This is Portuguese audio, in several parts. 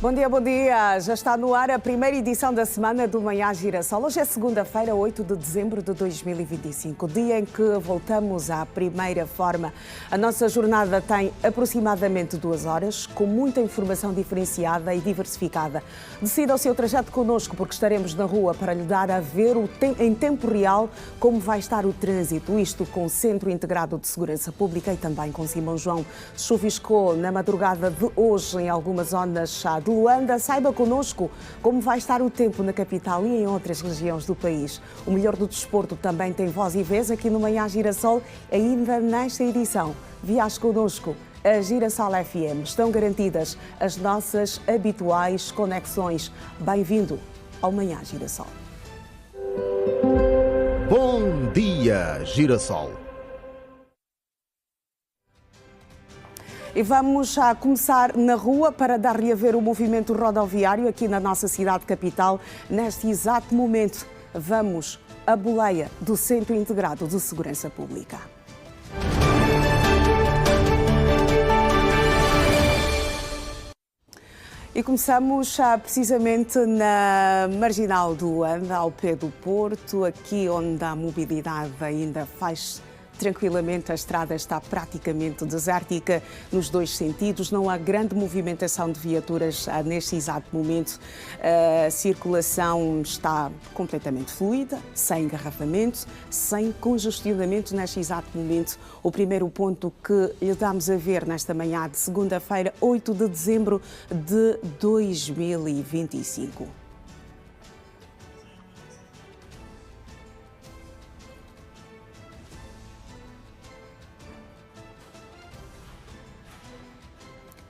Bom dia, bom dia. Já está no ar a primeira edição da semana do Manhã Girassol. Hoje é segunda-feira, 8 de dezembro de 2025, dia em que voltamos à primeira forma. A nossa jornada tem aproximadamente 2 horas, com muita informação diferenciada e diversificada. Decida o seu trajeto connosco, porque estaremos na rua para lhe dar a ver em tempo real como vai estar o trânsito. Isto com o Centro Integrado de Segurança Pública e também com Simão João. Chuviscou na madrugada de hoje em algumas zonas de Luanda. Saiba connosco como vai estar o tempo na capital e em outras regiões do país. O melhor do desporto também tem voz e vez aqui no Manhã Girassol, ainda nesta edição. Viaje connosco. A Girassol FM. Estão garantidas as nossas habituais conexões. Bem-vindo ao Manhã Girassol. Bom dia, Girassol. E vamos a começar na rua para dar-lhe a ver o movimento rodoviário aqui na nossa cidade capital. Neste exato momento, vamos à boleia do Centro Integrado de Segurança Pública. E começamos precisamente na Marginal do Luanda, ao pé do Porto, aqui onde a mobilidade ainda faz tranquilamente. A estrada está praticamente desértica nos dois sentidos, não há grande movimentação de viaturas neste exato momento. A circulação está completamente fluida, sem engarrafamento, sem congestionamento neste exato momento. O primeiro ponto que lhe damos a ver nesta manhã de segunda-feira, 8 de dezembro de 2025.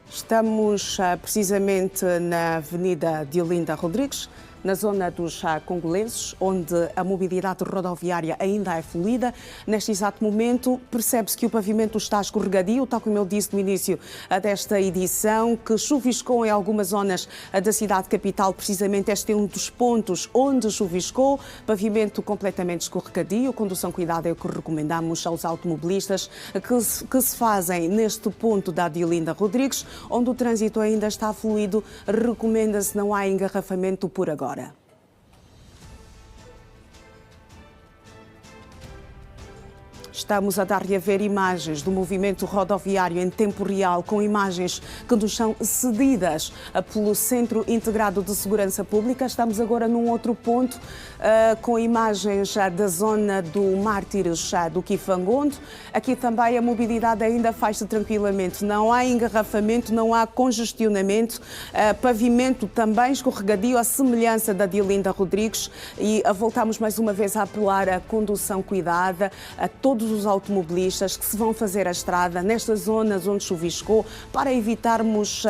Estamos precisamente na Avenida Diolinda Rodrigues, na zona dos congolenses, onde a mobilidade rodoviária ainda é fluida. Neste exato momento, percebe-se que o pavimento está escorregadio, tal como eu disse no início desta edição, que chuviscou em algumas zonas da cidade capital. Precisamente este é um dos pontos onde chuviscou, pavimento completamente escorregadio. Condução cuidada é o que recomendamos aos automobilistas que se fazem neste ponto da Diolinda Rodrigues, onde o trânsito ainda está fluido. Recomenda-se não há engarrafamento por agora. Estamos a dar-lhe a ver imagens do movimento rodoviário em tempo real, com imagens que nos são cedidas pelo Centro Integrado de Segurança Pública. Estamos agora num outro ponto, com imagens da zona do Mártires do Kifangondo. Aqui também a mobilidade ainda faz-se tranquilamente. Não há engarrafamento, não há congestionamento. Pavimento também escorregadio, à semelhança da Diolinda Rodrigues. E voltamos mais uma vez a apelar à condução cuidada, a todos os automobilistas que se vão fazer a estrada nestas zonas onde chuviscou, para evitarmos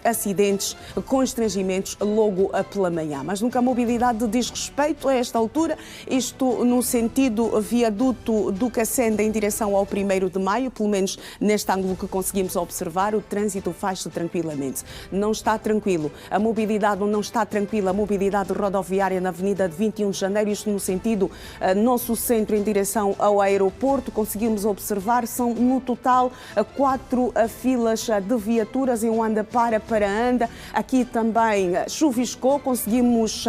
acidentes, constrangimentos logo pela manhã. Mas nunca a mobilidade diz respeito a esta altura, isto no sentido viaduto do Cacenda em direção ao 1º de Maio, pelo menos neste ângulo que conseguimos observar, o trânsito faz-se tranquilamente. Não está tranquilo, a mobilidade não está tranquila, a mobilidade rodoviária na Avenida de 21 de Janeiro, isto no sentido nosso centro em direção ao aeroporto. Conseguimos observar, são no total 4 filas de viaturas em um anda para anda. Aqui também chuviscou, conseguimos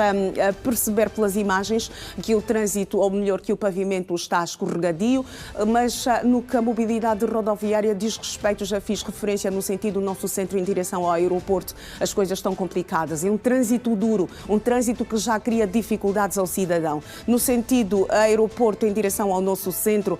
perceber pelas imagens que o trânsito, ou melhor, que o pavimento está escorregadio, mas no que a mobilidade rodoviária diz respeito, já fiz referência no sentido do nosso centro em direção ao aeroporto, as coisas estão complicadas. É um trânsito duro, um trânsito que já cria dificuldades ao cidadão. No sentido aeroporto em direção ao nosso centro,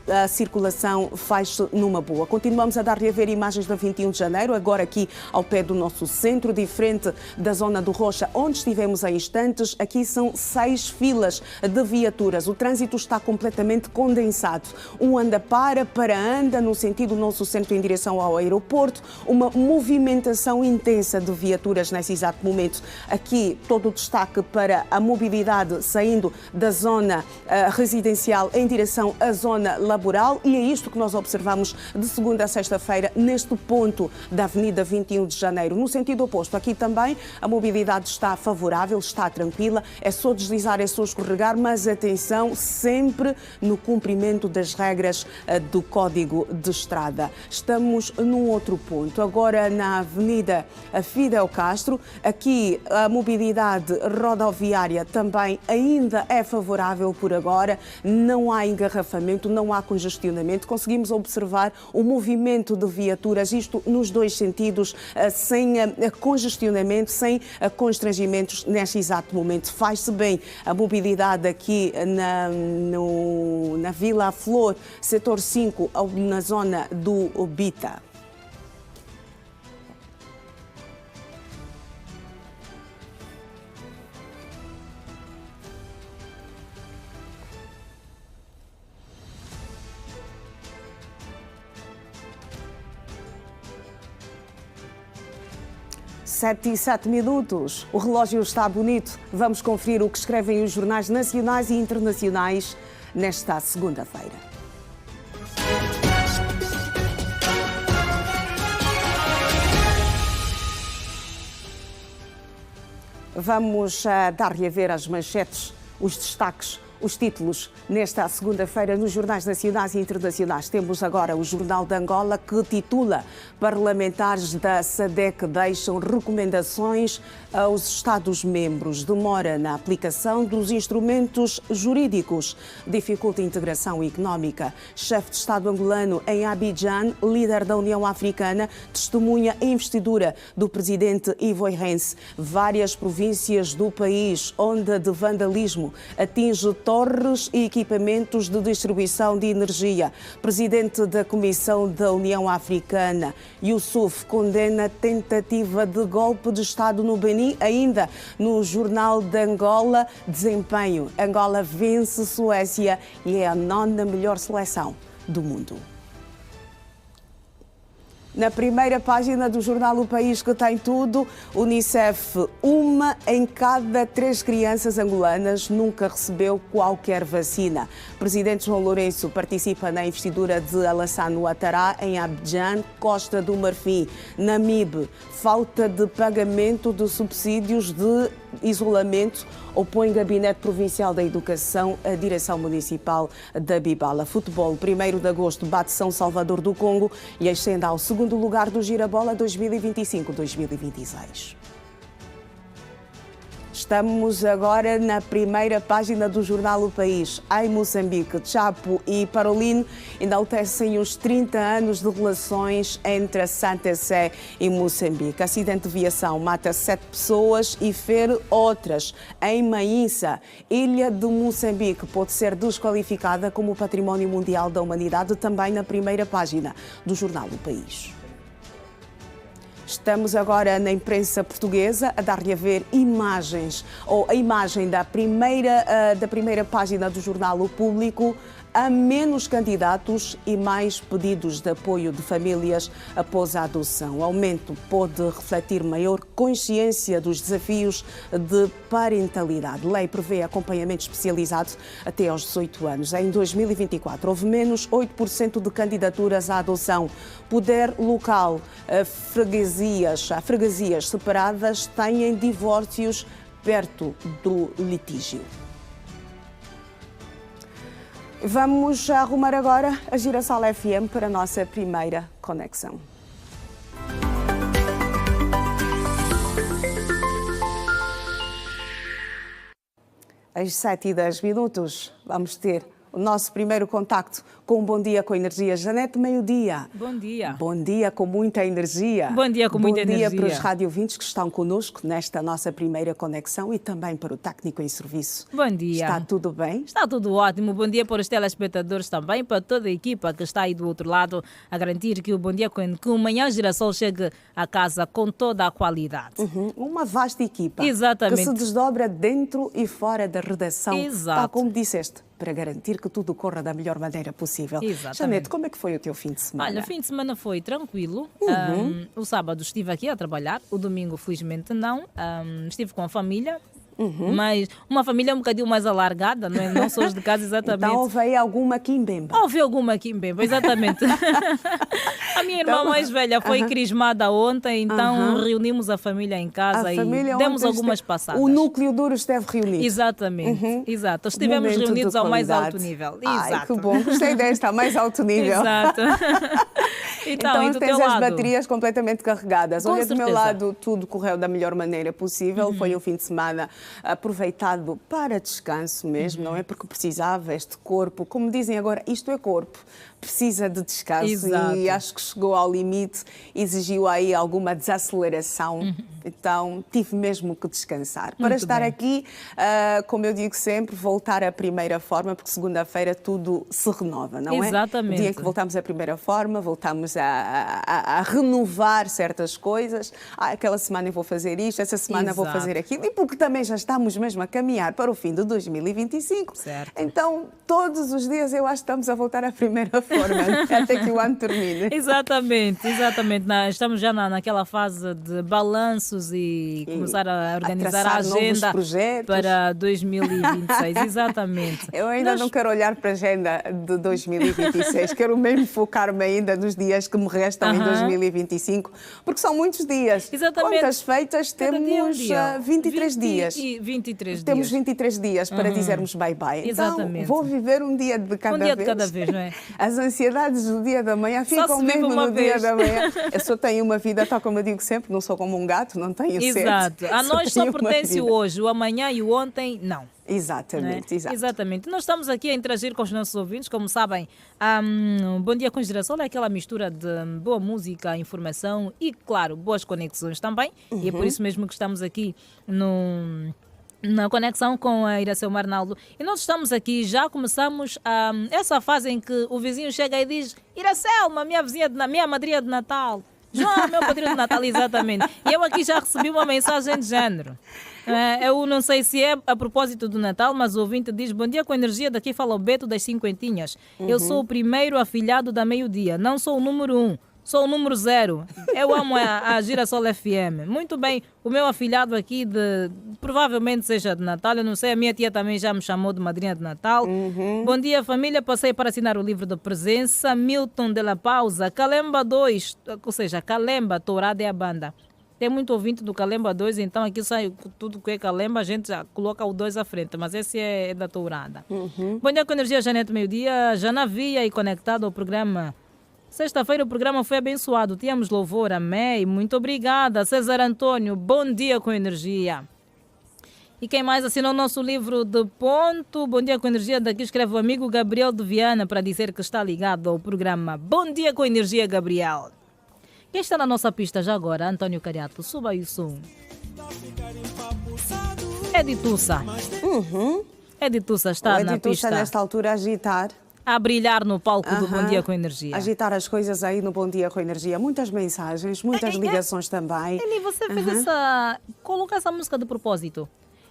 a circulação faz-se numa boa. Continuamos a dar-lhe a ver imagens da 21 de Janeiro, agora aqui ao pé do nosso centro, diferente da zona do Rocha, onde estivemos há instantes. Aqui são 6 filas de viaturas. O trânsito está completamente condensado. Um anda para anda, no sentido do nosso centro em direção ao aeroporto. Uma movimentação intensa de viaturas nesse exato momento. Aqui todo o destaque para a mobilidade saindo da zona residencial em direção à zona zona laboral, e é isto que nós observamos de segunda a sexta-feira neste ponto da Avenida 21 de Janeiro. No sentido oposto, aqui também a mobilidade está favorável, está tranquila, é só deslizar, é só escorregar, mas atenção, sempre no cumprimento das regras do Código de Estrada. Estamos num outro ponto, agora na Avenida Fidel Castro. Aqui a mobilidade rodoviária também ainda é favorável por agora, não há engarrafamento, não há congestionamento, conseguimos observar o movimento de viaturas, isto nos dois sentidos, sem congestionamento, sem constrangimentos neste exato momento. Faz-se bem a mobilidade aqui na Vila Flor, setor 5, na zona do Bita. Sete e 7 minutos. O relógio está bonito. Vamos conferir o que escrevem os jornais nacionais e internacionais nesta segunda-feira. Vamos dar-lhe a ver as manchetes, os destaques, os títulos nesta segunda-feira nos jornais nacionais e internacionais. Temos agora o Jornal de Angola, que titula: Parlamentares da SADC deixam recomendações aos Estados-membros. Demora na aplicação dos instrumentos jurídicos. Dificulta a integração económica. Chefe de Estado angolano em Abidjan, líder da União Africana, testemunha a investidura do presidente Ivo Rense. Várias províncias do país, onda de vandalismo atinge torres e equipamentos de distribuição de energia. Presidente da Comissão da União Africana, Youssouf, condena tentativa de golpe de Estado no Benin. Ainda no Jornal de Angola, desempenho. Angola vence Suécia e é a 9ª melhor seleção do mundo. Na primeira página do jornal O País, que tem tudo, Unicef: 1 em cada 3 crianças angolanas nunca recebeu qualquer vacina. Presidente João Lourenço participa na investidura de Alassane Ouattara em Abidjan, Costa do Marfim. Namibe: falta de pagamento de subsídios de isolamento opõe Gabinete Provincial da Educação à Direção Municipal da Bibala. Futebol: 1º de agosto bate São Salvador do Congo e ascende ao 2º lugar do Girabola 2025-2026. Estamos agora na primeira página do jornal O País. Em Moçambique, Chapo e Parolin enaltecem os 30 anos de relações entre a Santa Sé e Moçambique. Acidente de viação mata 7 pessoas e fere outras. Em Maínça, ilha de Moçambique pode ser desqualificada como Património Mundial da Humanidade, também na primeira página do jornal O País. Estamos agora na imprensa portuguesa a dar-lhe a ver imagens, ou a imagem da primeira página do jornal O Público. Há menos candidatos e mais pedidos de apoio de famílias após a adoção. O aumento pode refletir maior consciência dos desafios de parentalidade. A lei prevê acompanhamento especializado até aos 18 anos. Em 2024, houve menos 8% de candidaturas à adoção. Poder local: freguesias separadas têm divórcios perto do litígio. Vamos arrumar agora a Girassol FM para a nossa primeira conexão. Às 7h10, vamos ter o nosso primeiro contacto com um Bom Dia com Energia. Janete, meio-dia. Bom dia. Bom dia com muita energia. Bom dia com muita energia. Bom dia para os radiovintes que estão connosco nesta nossa primeira conexão e também para o técnico em serviço. Bom dia. Está tudo bem? Está tudo ótimo. Bom dia para os telespectadores também, para toda a equipa que está aí do outro lado, a garantir que o Bom Dia com o Manhã Girassol chegue a casa com toda a qualidade. Uma vasta equipa. Exatamente. Que se desdobra dentro e fora da redação. Exato. Tal como disseste, para garantir que tudo corra da melhor maneira possível. Exatamente. Janete, como é que foi o teu fim de semana? Olha, o fim de semana foi tranquilo. O sábado estive aqui a trabalhar, o domingo felizmente não. Estive com a família, mas uma família um bocadinho mais alargada, não é? Não só os de casa, exatamente. Então houve aí alguma quimbemba. Houve alguma aqui em Bemba, exatamente. A minha irmã mais velha foi crismada ontem, então reunimos a família em casa A e família demos ontem algumas passadas. O núcleo duro esteve reunido. Exatamente, exato. Estivemos Momento de reunidos ao mais qualidade. alto nível. Ai, Exato. que bom. Gostei desta, mais alto nível. Exato. Então, e do tens teu as lado? baterias completamente carregadas. Com Olha, do meu certeza. lado, tudo correu da melhor maneira possível. Foi um fim de semana aproveitado para descanso mesmo, não é? Porque precisava este corpo. Como dizem agora, isto é corpo. Precisa de descanso. Exato. E acho que chegou ao limite, exigiu aí alguma desaceleração. Então, tive mesmo que descansar. Para estar bem. aqui, como eu digo sempre, voltar à primeira forma, porque segunda-feira tudo se renova, não é? Exatamente. O dia em que voltamos à primeira forma, voltamos a renovar certas coisas. Aquela semana eu vou fazer isto, essa semana vou Exato. fazer aquilo. E porque também já estamos mesmo a caminhar para o fim de 2025. Certo. Então, todos os dias eu acho que estamos a voltar à primeira forma, até que o ano termine. Exatamente, exatamente. Estamos já naquela fase de balanços e começar a organizar a traçar novos agenda projetos. para 2026. Exatamente. Eu ainda não quero olhar para a agenda de 2026, quero mesmo focar-me ainda nos dias que me restam em 2025, porque são muitos dias. Exatamente. Quantas feitas? Cada dia é um Temos dia. 23 dias. 23 Temos dias. 23 dias para dizermos bye-bye. Então, Exatamente. vou viver um dia de cada vez. dia de cada vez, não é? As ansiedades do dia da manhã Só ficam se vive mesmo uma no dia vez. da manhã. Eu só tenho uma vida, tal como eu digo sempre, não sou como um gato, não tenho sede. Exato. A nós só tenho uma pertence vida. o hoje, o amanhã e o ontem, não. Não é? Exatamente, exato. Exatamente. Nós estamos aqui a interagir com os nossos ouvintes, como sabem. Bom Dia com Girassol é aquela mistura de boa música, informação e, claro, boas conexões também. E é por isso mesmo que estamos aqui na conexão com a Iracema Arnaldo. E nós estamos aqui, já começamos essa fase em que o vizinho chega e diz: Iracelma, minha madrinha de Natal. João, meu padrinho de Natal, exatamente. E eu aqui já recebi uma mensagem de género. Eu não sei se é a propósito do Natal, mas o ouvinte diz: bom dia com energia, daqui fala o Beto das Cinquentinhas. Eu sou o primeiro afilhado da meio-dia, não sou o número 1. Sou o número 0. Eu amo a Girassol FM. Muito bem, o meu afilhado aqui provavelmente seja de Natal, eu não sei, a minha tia também já me chamou de madrinha de Natal. Bom dia, família, passei para assinar o livro de presença. Milton de la Pausa, Calemba 2, ou seja, Calemba, Tourada é a banda. Tem muito ouvinte do Calemba 2, então aqui sai tudo que é Calemba, a gente já coloca o 2 à frente, mas esse é da Tourada. Bom dia com energia, Janete Meio-Dia, já navia e conectado ao programa. Sexta-feira o programa foi abençoado. Tínhamos louvor, amém. Muito obrigada. César Antônio, bom dia com energia. E quem mais assinou o nosso livro de ponto? Bom dia com energia. Daqui escreve o amigo Gabriel de Viana para dizer que está ligado ao programa. Bom dia com energia, Gabriel. Quem está na nossa pista já agora? Antônio Cariato. Suba aí o som. Editussa. Editussa está O na Editussa pista. nesta altura a agitar. A brilhar no palco do Bom Dia com Energia. Agitar as coisas aí no Bom Dia com Energia. Muitas mensagens, muitas ligações também. Eli, você fez colocou essa música de propósito.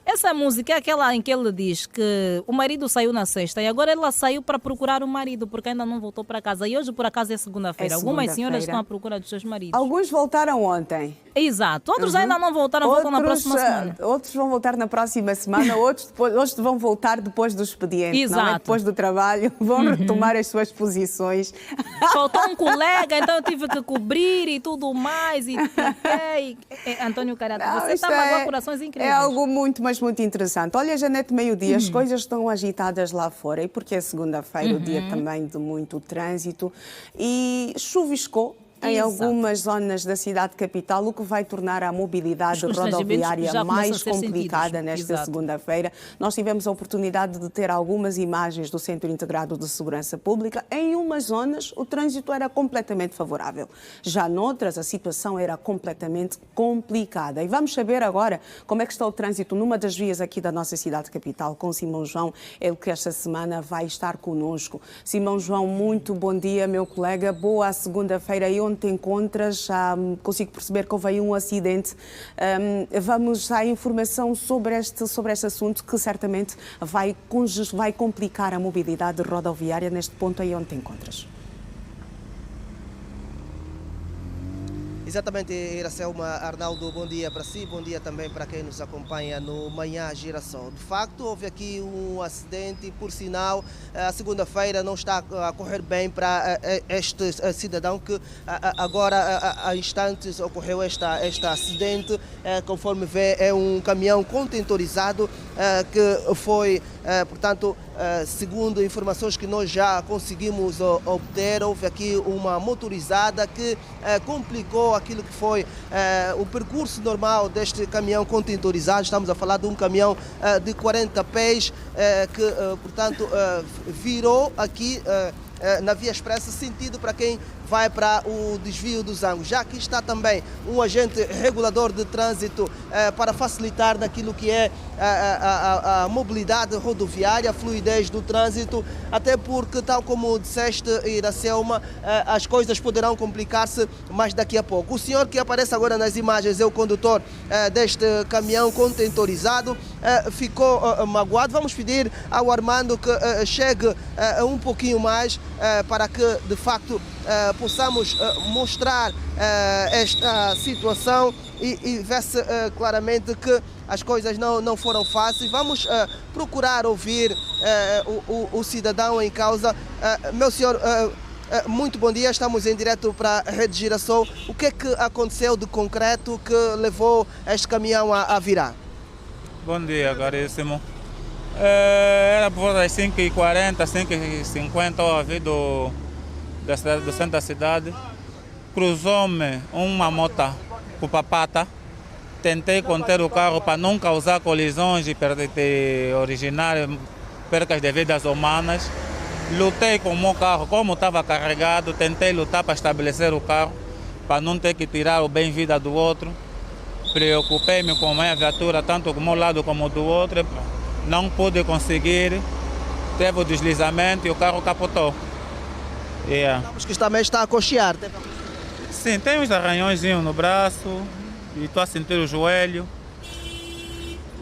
Essa música é aquela em que ele diz que o marido saiu na sexta e agora ela saiu para procurar o marido porque ainda não voltou para casa. E hoje, por acaso, é segunda-feira. É Algumas segunda-feira. senhoras estão à procura dos seus maridos. Alguns voltaram ontem. Exato. Outros ainda não voltaram, voltam na próxima semana. Outros vão voltar na próxima semana, outros vão voltar depois do expediente, não é? Exato. Depois do trabalho, vão retomar as suas posições. Faltou um colega, então eu tive que cobrir e tudo mais. Antônio Carato, Não, você isto está a magoar corações incríveis. É algo muito, mas muito interessante. Olha, Janete, meio-dia, as coisas estão agitadas lá fora, e porque é segunda-feira, o dia também de muito trânsito, e chuviscou em Exato. algumas zonas da cidade capital, o que vai tornar a mobilidade Os constrangimentos rodoviária já começam mais a ser complicada sentidos. nesta Exato. segunda-feira. Nós tivemos a oportunidade de ter algumas imagens do Centro Integrado de Segurança Pública. Em umas zonas, o trânsito era completamente favorável. Já noutras, a situação era completamente complicada. E vamos saber agora como é que está o trânsito numa das vias aqui da nossa cidade capital, com Simão João, ele que esta semana vai estar conosco. Simão João, muito bom dia, meu colega. Boa segunda-feira. E onde te encontras? Já consigo perceber que houve aí um acidente. Vamos à informação sobre este assunto que certamente vai complicar a mobilidade rodoviária neste ponto aí onde te encontras. Exatamente, Iracelma. Arnaldo, bom dia para si, bom dia também para quem nos acompanha no Manhã Girassol. De facto, houve aqui um acidente, por sinal, a segunda-feira não está a correr bem para este cidadão que agora, há instantes, ocorreu este acidente. Conforme vê, é um caminhão contentorizado que foi, portanto, segundo informações que nós já conseguimos obter, houve aqui uma motorizada que complicou aquilo que foi o percurso normal deste caminhão contentorizado. Estamos a falar de um caminhão de 40 pés que, portanto, virou aqui na via expressa, sentido para quem vai para o desvio dos ângulos. Já aqui está também um agente regulador de trânsito para facilitar naquilo que é a mobilidade rodoviária, a fluidez do trânsito, até porque, tal como disseste, Iracelma, as coisas poderão complicar-se mais daqui a pouco. O senhor que aparece agora nas imagens é o condutor deste caminhão contentorizado, ficou magoado. Vamos pedir ao Armando que chegue um pouquinho mais para que, de facto, possamos mostrar esta situação e ver-se claramente que as coisas não foram fáceis. Vamos procurar ouvir o cidadão em causa. Meu senhor, muito bom dia, estamos em direto para a Rede Girassol. O que é que aconteceu de concreto que levou este caminhão a virar? Bom dia, caríssimo. Era por volta das 5h40, 5h50, ao vir do centro da cidade. Cruzou-me uma moto com papata. Tentei conter o carro para não causar colisões e originar percas de vidas humanas. Lutei com o meu carro, como estava carregado, tentei lutar para estabelecer o carro, para não ter que tirar o bem-vida do outro. Preocupei-me com a minha viatura, tanto do meu lado como do outro. Não pude conseguir, teve o deslizamento e o carro capotou. Sabemos que também está a coxear. Sim, tem uns arranhõezinhos no braço e estou a sentir o joelho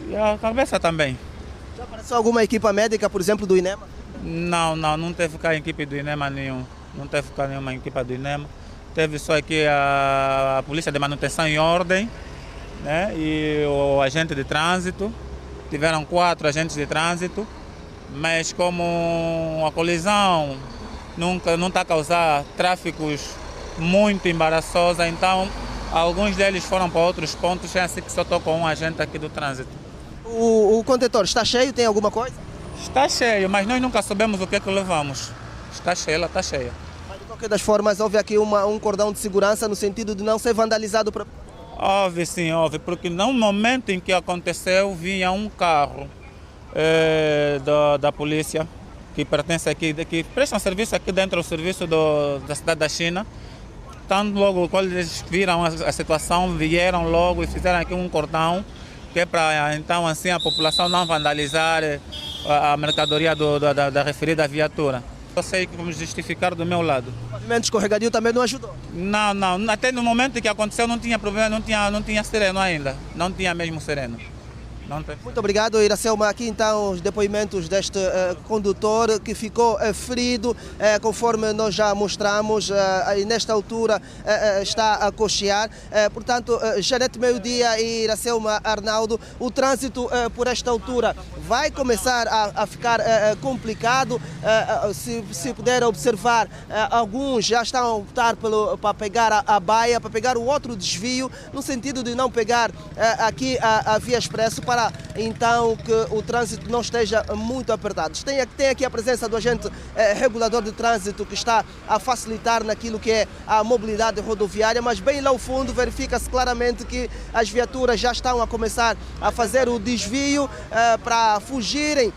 e a cabeça também. Já apareceu alguma equipa médica, por exemplo, do INEMA? Não teve cá equipe do INEMA nenhum. Não teve cá nenhuma equipe do INEMA. Teve só aqui a Polícia de Manutenção em Ordem, né? E o agente de trânsito. Tiveram 4 agentes de trânsito, mas como a colisão não está a causar tráficos muito embaraçosos, então alguns deles foram para outros pontos, é assim que só estou com um agente aqui do trânsito. O contentor está cheio, tem alguma coisa? Está cheio, mas nós nunca sabemos o que é que levamos. Está cheia, ela está cheia. Mas de qualquer das formas, houve aqui um cordão de segurança no sentido de não ser vandalizado para... Houve, sim, houve, porque no momento em que aconteceu, vinha um carro da polícia, que pertence aqui, que presta serviço aqui dentro do serviço da cidade da China. Tanto logo quando eles viram a situação, vieram logo e fizeram aqui um cordão, que é para, então, assim, a população não vandalizar a mercadoria da referida viatura. Eu sei que vamos justificar do meu lado. O pavimento escorregadio também não ajudou? Não. Até no momento em que aconteceu não tinha problema, não tinha sereno ainda. Não tinha mesmo sereno. Muito obrigado, Iracelma. Aqui então os depoimentos deste condutor que ficou ferido, conforme nós já mostramos, e nesta altura está a coxear. Portanto, Janete Meio-Dia e Iracelma, Arnaldo, o trânsito por esta altura vai começar a ficar complicado. Se puder observar, alguns já estão a optar para pegar a baia, para pegar o outro desvio, no sentido de não pegar aqui a via expresso, para então que o trânsito não esteja muito apertado. Tem aqui a presença do agente regulador de trânsito que está a facilitar naquilo que é a mobilidade rodoviária, mas bem lá ao fundo verifica-se claramente que as viaturas já estão a começar a fazer o desvio para fugirem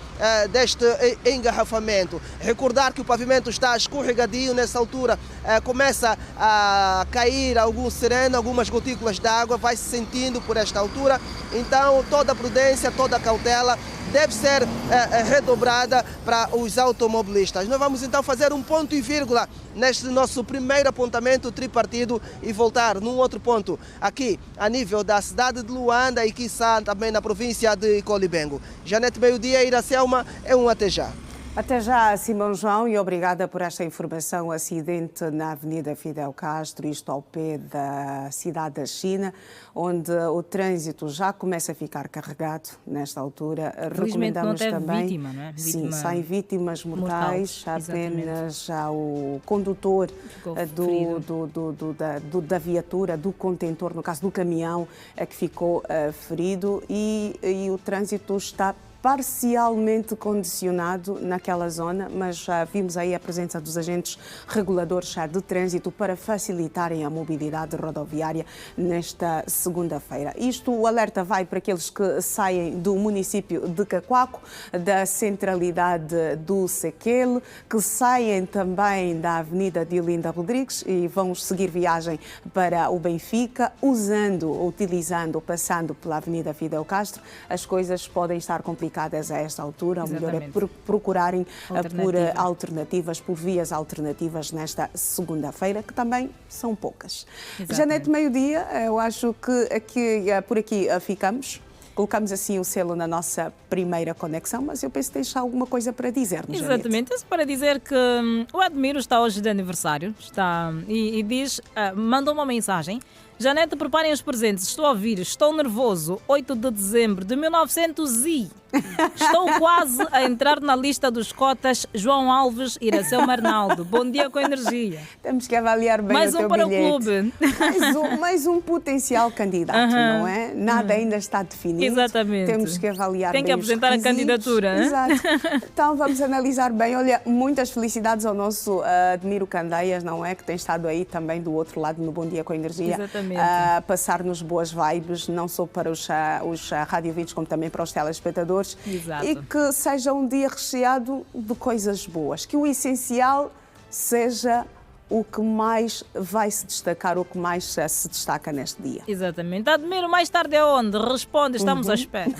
deste engarrafamento. Recordar que o pavimento está escorregadio nessa altura, começa a cair algum sereno, algumas gotículas de água, vai se sentindo por esta altura, então toda a prudência, toda a cautela deve ser redobrada para os automobilistas. Nós vamos então fazer um ponto e vírgula neste nosso primeiro apontamento tripartido e voltar num outro ponto aqui a nível da cidade de Luanda e quiçá também na província de Colibengo. Janete Meio-Dia, Iracelma, é um até já. Até já, Simão João, e obrigada por esta informação. Acidente na Avenida Fidel Castro, isto ao pé da cidade da China, onde o trânsito já começa a ficar carregado nesta altura. Recomendamos não também. Vítima, não é? Sim, sem vítimas mortais, apenas já o condutor da viatura, do contentor, no caso do caminhão, é que ficou ferido e o trânsito está parcialmente condicionado naquela zona, mas já vimos aí a presença dos agentes reguladores de trânsito para facilitarem a mobilidade rodoviária nesta segunda-feira. O alerta vai para aqueles que saem do município de Cacoaco, da centralidade do Sequele, que saem também da Avenida de Olinda Rodrigues e vão seguir viagem para o Benfica, passando pela Avenida Fidel Castro. As coisas podem estar complicadas a esta altura. O melhor é procurarem por alternativas, por vias alternativas nesta segunda-feira, que também são poucas. Janete, meio-dia, eu acho que por aqui ficamos. Colocamos assim o selo na nossa primeira conexão, mas eu penso que tens alguma coisa para dizer-nos. Exatamente, isso para dizer que o Admiro está hoje de aniversário, e diz, mandou uma mensagem: Janete, preparem os presentes, estou a ouvir, estou nervoso, 8 de dezembro de 1900 e... Estou quase a entrar na lista dos cotas João Alves e Iracema Arnaldo. Bom dia com energia. Temos que avaliar bem mais o teu para bilhete. O clube. Mais um potencial candidato, não é? Nada ainda está definido. Exatamente. Temos que avaliar bem. Tem que apresentar a candidatura. Exato. Então vamos analisar bem. Olha, muitas felicidades ao nosso Admiro Candeias, não é? Que tem estado aí também do outro lado no Bom Dia com Energia. Exatamente. A passar-nos boas vibes, não só para os radiovintes, como também para os telespectadores. Exato. E que seja um dia recheado de coisas boas. Que o essencial seja o que mais vai se destacar, o que mais se destaca neste dia. Exatamente. Admiro, mais tarde é onde? Responde, estamos à espera.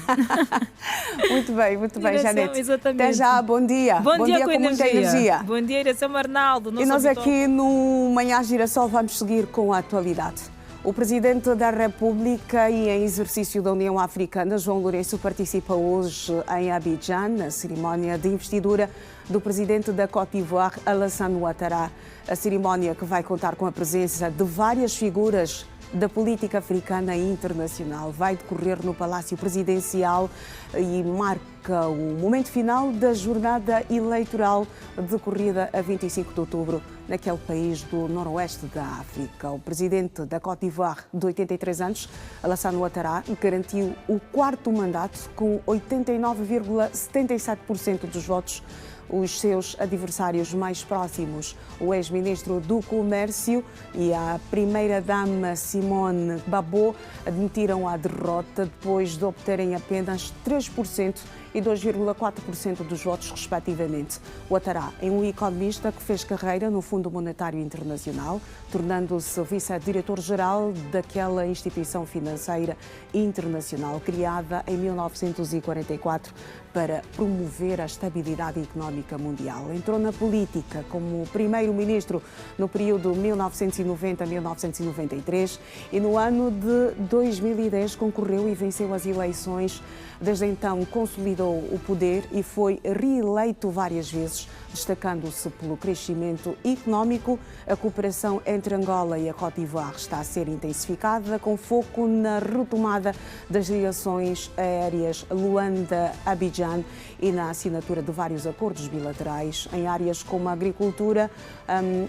Muito bem, Janete. Exatamente. Até já, bom dia. Bom dia com muita energia. Bom dia, Iracema Arnaldo. E nós aqui no Manhã Girassol vamos seguir com a atualidade. O Presidente da República e em exercício da União Africana, João Lourenço, participa hoje em Abidjan, na cerimónia de investidura do Presidente da Côte d'Ivoire, Alassane Ouattara. A cerimónia que vai contar com a presença de várias figuras da política africana e internacional vai decorrer no Palácio Presidencial e marca o momento final da jornada eleitoral decorrida a 25 de outubro naquele país do noroeste da África. O presidente da Côte d'Ivoire, de 83 anos, Alassane Ouattara, garantiu o quarto mandato com 89,77% dos votos. Os seus adversários mais próximos, o ex-ministro do Comércio e a primeira-dama Simone Babo, admitiram a derrota depois de obterem apenas 3% e 2,4% dos votos, respectivamente. Ouattara é um economista que fez carreira no Fundo Monetário Internacional, tornando-se vice-diretor-geral daquela instituição financeira internacional criada em 1944 para promover a estabilidade económica mundial. Entrou na política como primeiro-ministro no período 1990-1993 e no ano de 2010 concorreu e venceu as eleições. Desde então consolidou o poder e foi reeleito várias vezes, destacando-se pelo crescimento económico. A cooperação entre Angola e a Côte d'Ivoire está a ser intensificada, com foco na retomada das ligações aéreas Luanda-Abidjan e na assinatura de vários acordos bilaterais em áreas como a agricultura,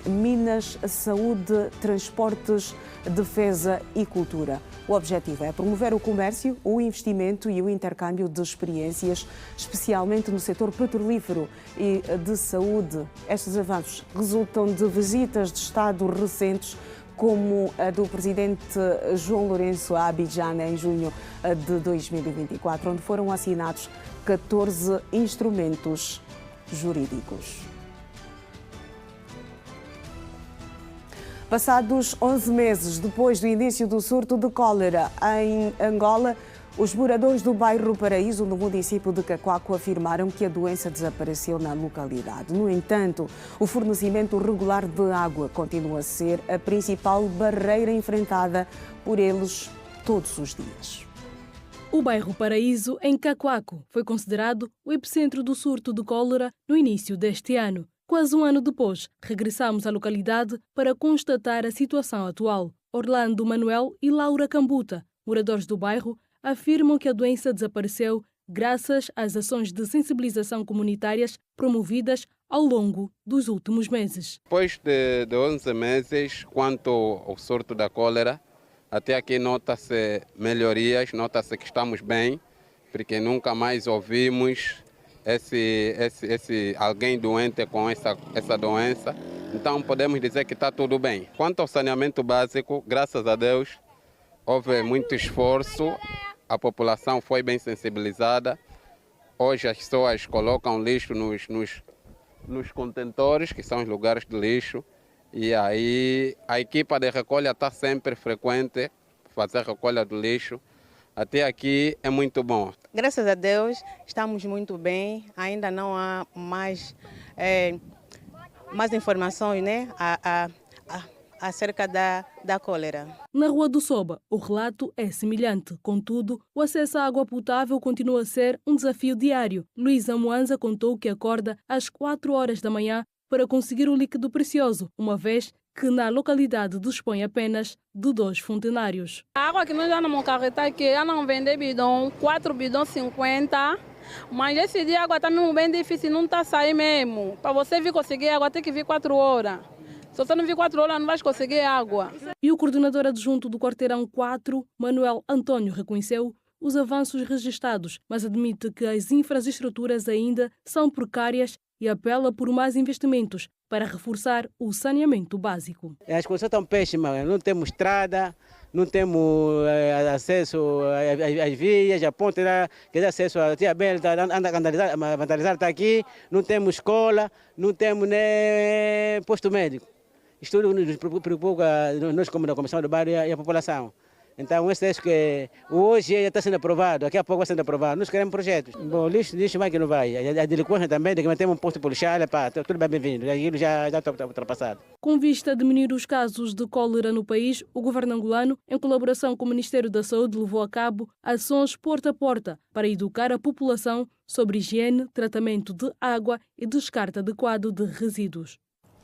minas, saúde, transportes, defesa e cultura. O objetivo é promover o comércio, o investimento e o intercâmbio de experiências, especialmente no setor petrolífero e de saúde. Estes avanços resultam de visitas de Estado recentes, como a do presidente João Lourenço a Abidjan em junho de 2024, onde foram assinados 14 instrumentos jurídicos. Passados 11 meses depois do início do surto de cólera em Angola, os moradores do bairro Paraíso, no município de Cacoaco, afirmaram que a doença desapareceu na localidade. No entanto, o fornecimento regular de água continua a ser a principal barreira enfrentada por eles todos os dias. O bairro Paraíso, em Cacoaco, foi considerado o epicentro do surto de cólera no início deste ano. Quase um ano depois, regressamos à localidade para constatar a situação atual. Orlando Manuel e Laura Cambuta, moradores do bairro, afirmam que a doença desapareceu graças às ações de sensibilização comunitárias promovidas ao longo dos últimos meses. Depois de 11 meses, quanto ao surto da cólera, até aqui nota-se melhorias, nota-se que estamos bem, porque nunca mais ouvimos esse alguém doente com essa doença. Então podemos dizer que está tudo bem. Quanto ao saneamento básico, graças a Deus, houve muito esforço, a população foi bem sensibilizada. Hoje as pessoas colocam lixo nos contentores, que são os lugares de lixo, e aí a equipa de recolha está sempre frequente, fazer recolha do lixo. Até aqui é muito bom. Graças a Deus estamos muito bem, ainda não há mais informações, né, acerca da cólera. Na Rua do Soba, o relato é semelhante. Contudo, o acesso à água potável continua a ser um desafio diário. Luísa Moanza contou que acorda às 4 horas da manhã para conseguir o líquido precioso, uma vez que na localidade dispõe apenas de 2 fontenários. A água que nós já não carreta aqui, já não vende bidão, 4 bidões 50, mas esse dia a água está mesmo bem difícil, não está saindo mesmo. Para você vir conseguir água tem que vir 4 horas. Se você não vir 4 horas, não vai conseguir água. E o coordenador adjunto do quarteirão 4, Manuel Antônio, reconheceu os avanços registrados, mas admite que as infraestruturas ainda são precárias e apela por mais investimentos para reforçar o saneamento básico. As condições estão péssimas, não temos estrada, não temos acesso às vias, a ponte que dá acesso à Tia Bela, anda vandalizar está aqui, não temos escola, não temos nem posto médico. Isto tudo nos preocupa, nós como da Comissão do Bairro e a população. Então, esse é que hoje já está sendo aprovado, daqui a pouco vai sendo aprovado. Nós queremos projetos. Bom, lixo vai que não vai. A delinquência também, que temos um posto policial, tudo bem-vindo. Aquilo já está ultrapassado. Com vista a diminuir os casos de cólera no país, o governo angolano, em colaboração com o Ministério da Saúde, levou a cabo ações porta a porta para educar a população sobre higiene, tratamento de água e descarte adequado de resíduos.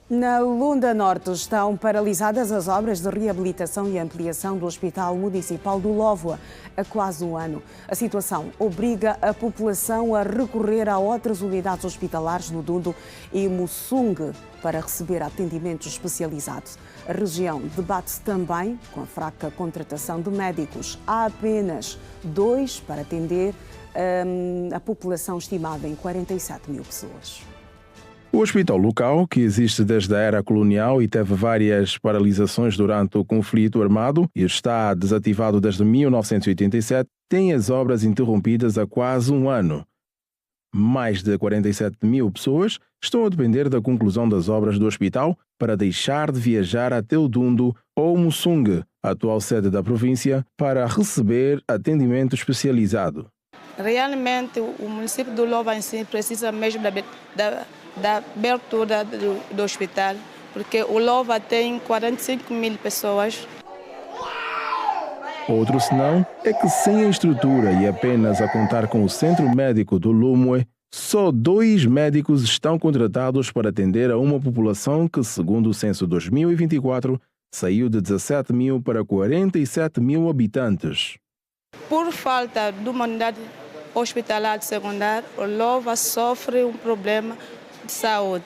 Na Lunda Norte estão paralisadas as obras de reabilitação e ampliação do Hospital Municipal do Lóvoa há quase um ano. A situação obriga a população a recorrer a outras unidades hospitalares no Dundo e Mussung para receber atendimento especializado. A região debate-se também com a fraca contratação de médicos. Há apenas 2 para atender a população estimada em 47 mil pessoas. O hospital local, que existe desde a era colonial e teve várias paralisações durante o conflito armado e está desativado desde 1987, tem as obras interrompidas há quase um ano. Mais de 47 mil pessoas estão a depender da conclusão das obras do hospital para deixar de viajar até o Dundo ou Mussung, a atual sede da província, para receber atendimento especializado. Realmente, o município do Lóvoa em si precisa mesmo da abertura do hospital, porque o Lóvoa tem 45 mil pessoas. Outro senão é que sem a estrutura e apenas a contar com o Centro Médico do Lumwe, só 2 médicos estão contratados para atender a uma população que, segundo o censo 2024, saiu de 17 mil para 47 mil habitantes. Por falta de uma unidade hospitalar de secundária, o Lóvoa sofre um problema de saúde.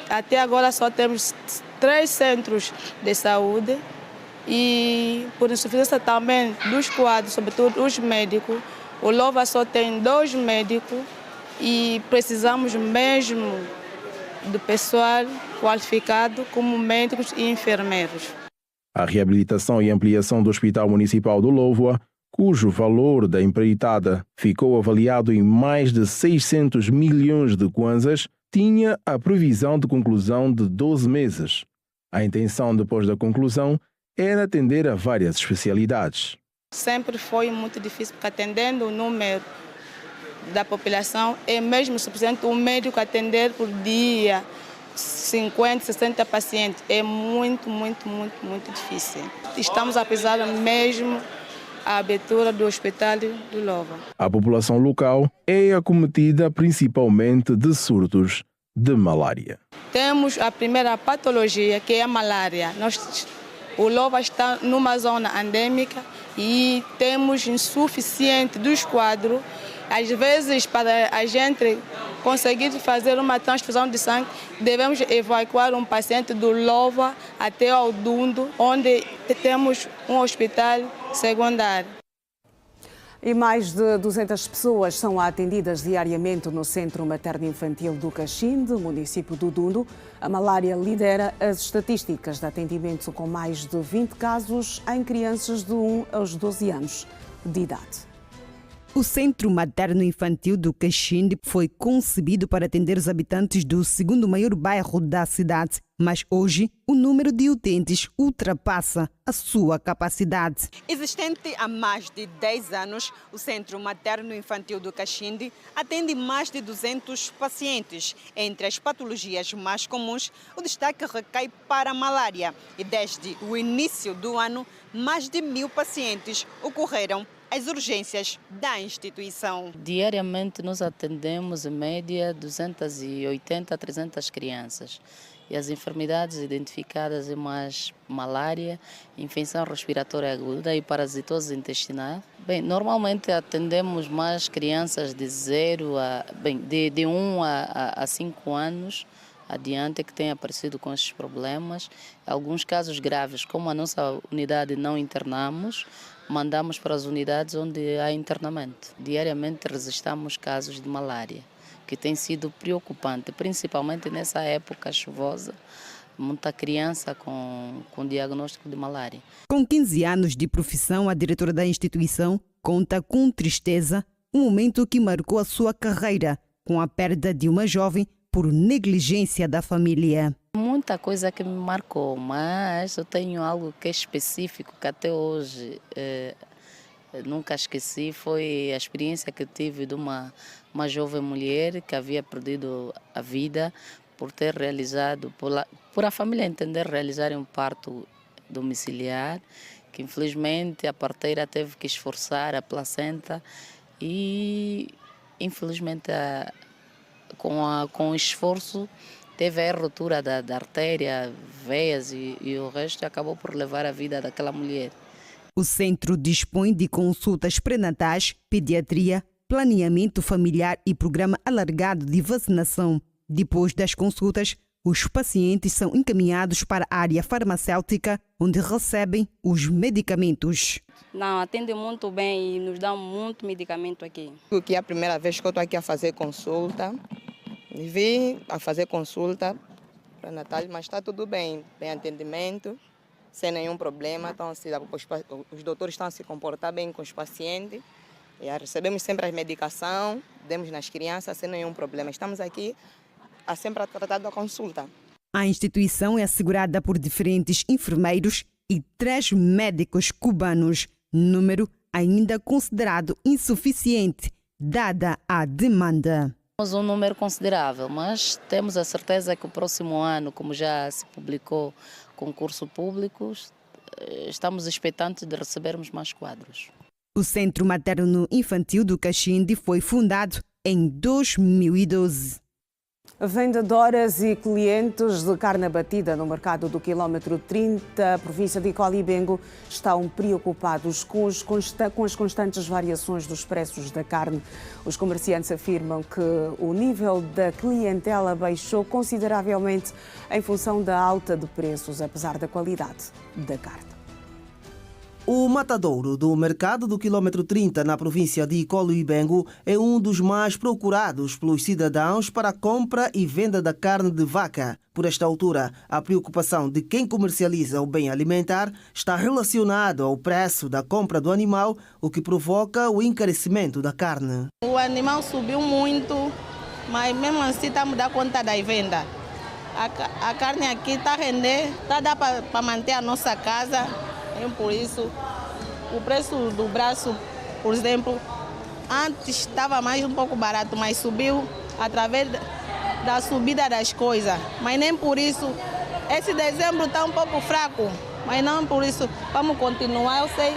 Até agora só temos 3 centros de saúde e por insuficiência também dos quadros, sobretudo os médicos. O Lóvoa só tem 2 médicos e precisamos mesmo de pessoal qualificado como médicos e enfermeiros. A reabilitação e ampliação do Hospital Municipal do Lóvoa, cujo valor da empreitada ficou avaliado em mais de 600 milhões de kwanzas, tinha a previsão de conclusão de 12 meses. A intenção depois da conclusão era atender a várias especialidades. Sempre foi muito difícil, porque atendendo o número da população é mesmo suficiente um médico atender por dia 50, 60 pacientes. É muito difícil. Estamos a precisar mesmo a abertura do hospital do Lova. A população local é acometida principalmente de surtos de malária. Temos a primeira patologia, que é a malária. O Lova está numa zona endêmica e temos insuficiente dos quadros. Às vezes, para a gente conseguir fazer uma transfusão de sangue, devemos evacuar um paciente do Lova até ao Dundo, onde temos um hospital secundário. E mais de 200 pessoas são atendidas diariamente no Centro Materno-Infantil do Caxinde, município do Dundo. A malária lidera as estatísticas de atendimento, com mais de 20 casos em crianças de 1 aos 12 anos de idade. O Centro Materno-Infantil do Caxinde foi concebido para atender os habitantes do segundo maior bairro da cidade, mas hoje o número de utentes ultrapassa a sua capacidade. Existente há mais de 10 anos, o Centro Materno-Infantil do Caxinde atende mais de 200 pacientes. Entre as patologias mais comuns, o destaque recai para a malária. E desde o início do ano, mais de 1.000 pacientes ocorreram às urgências da instituição. Diariamente nós atendemos em média 280 a 300 crianças. E as enfermidades identificadas é mais malária, infecção respiratória aguda e parasitose intestinal. Bem, normalmente atendemos mais crianças de 1 a 5 anos adiante que têm aparecido com esses problemas. Alguns casos graves, como a nossa unidade não internamos, mandamos para as unidades onde há internamento. Diariamente registramos casos de malária, que tem sido preocupante, principalmente nessa época chuvosa, muita criança com diagnóstico de malária. Com 15 anos de profissão, a diretora da instituição conta com tristeza um momento que marcou a sua carreira, com a perda de uma jovem por negligência da família. Muita coisa que me marcou, mas eu tenho algo que é específico, que até hoje nunca esqueci, foi a experiência que tive de uma jovem mulher que havia perdido a vida por ter realizado, por a família entender realizar um parto domiciliar, que infelizmente a parteira teve que esforçar a placenta e infelizmente com o esforço teve a ruptura da artéria, veias e o resto acabou por levar a vida daquela mulher. O centro dispõe de consultas pré-natais, pediatria, planeamento familiar e programa alargado de vacinação. Depois das consultas, os pacientes são encaminhados para a área farmacêutica, onde recebem os medicamentos. Não, atende muito bem e nos dá muito medicamento aqui. Porque é a primeira vez que eu estou aqui a fazer consulta. Vim a fazer consulta para Natal, mas está tudo bem. Tem atendimento, sem nenhum problema. Então, os doutores estão a se comportar bem com os pacientes. E recebemos sempre a medicação, demos nas crianças sem nenhum problema. Estamos aqui sempre a tratar da consulta. A instituição é assegurada por diferentes enfermeiros e 3 médicos cubanos, número ainda considerado insuficiente, dada a demanda. Temos um número considerável, mas temos a certeza que o próximo ano, como já se publicou concurso público, estamos expectantes de recebermos mais quadros. O Centro Materno-Infantil do Caxinde foi fundado em 2012. Vendedoras e clientes de carne abatida no mercado do quilómetro 30, província de Colibengo, estão preocupados com as constantes variações dos preços da carne. Os comerciantes afirmam que o nível da clientela baixou consideravelmente em função da alta de preços, apesar da qualidade da carne. O matadouro do mercado do quilómetro 30 na província de Colibengo é um dos mais procurados pelos cidadãos para a compra e venda da carne de vaca. Por esta altura, a preocupação de quem comercializa o bem alimentar está relacionada ao preço da compra do animal, o que provoca o encarecimento da carne. O animal subiu muito, mas mesmo assim estamos dando conta da venda. A carne aqui está a render, está a dar para manter a nossa casa. Por isso, o preço do braço, por exemplo, antes estava mais um pouco barato, mas subiu através da subida das coisas. Mas nem por isso, esse dezembro está um pouco fraco, mas não por isso, vamos continuar. Eu sei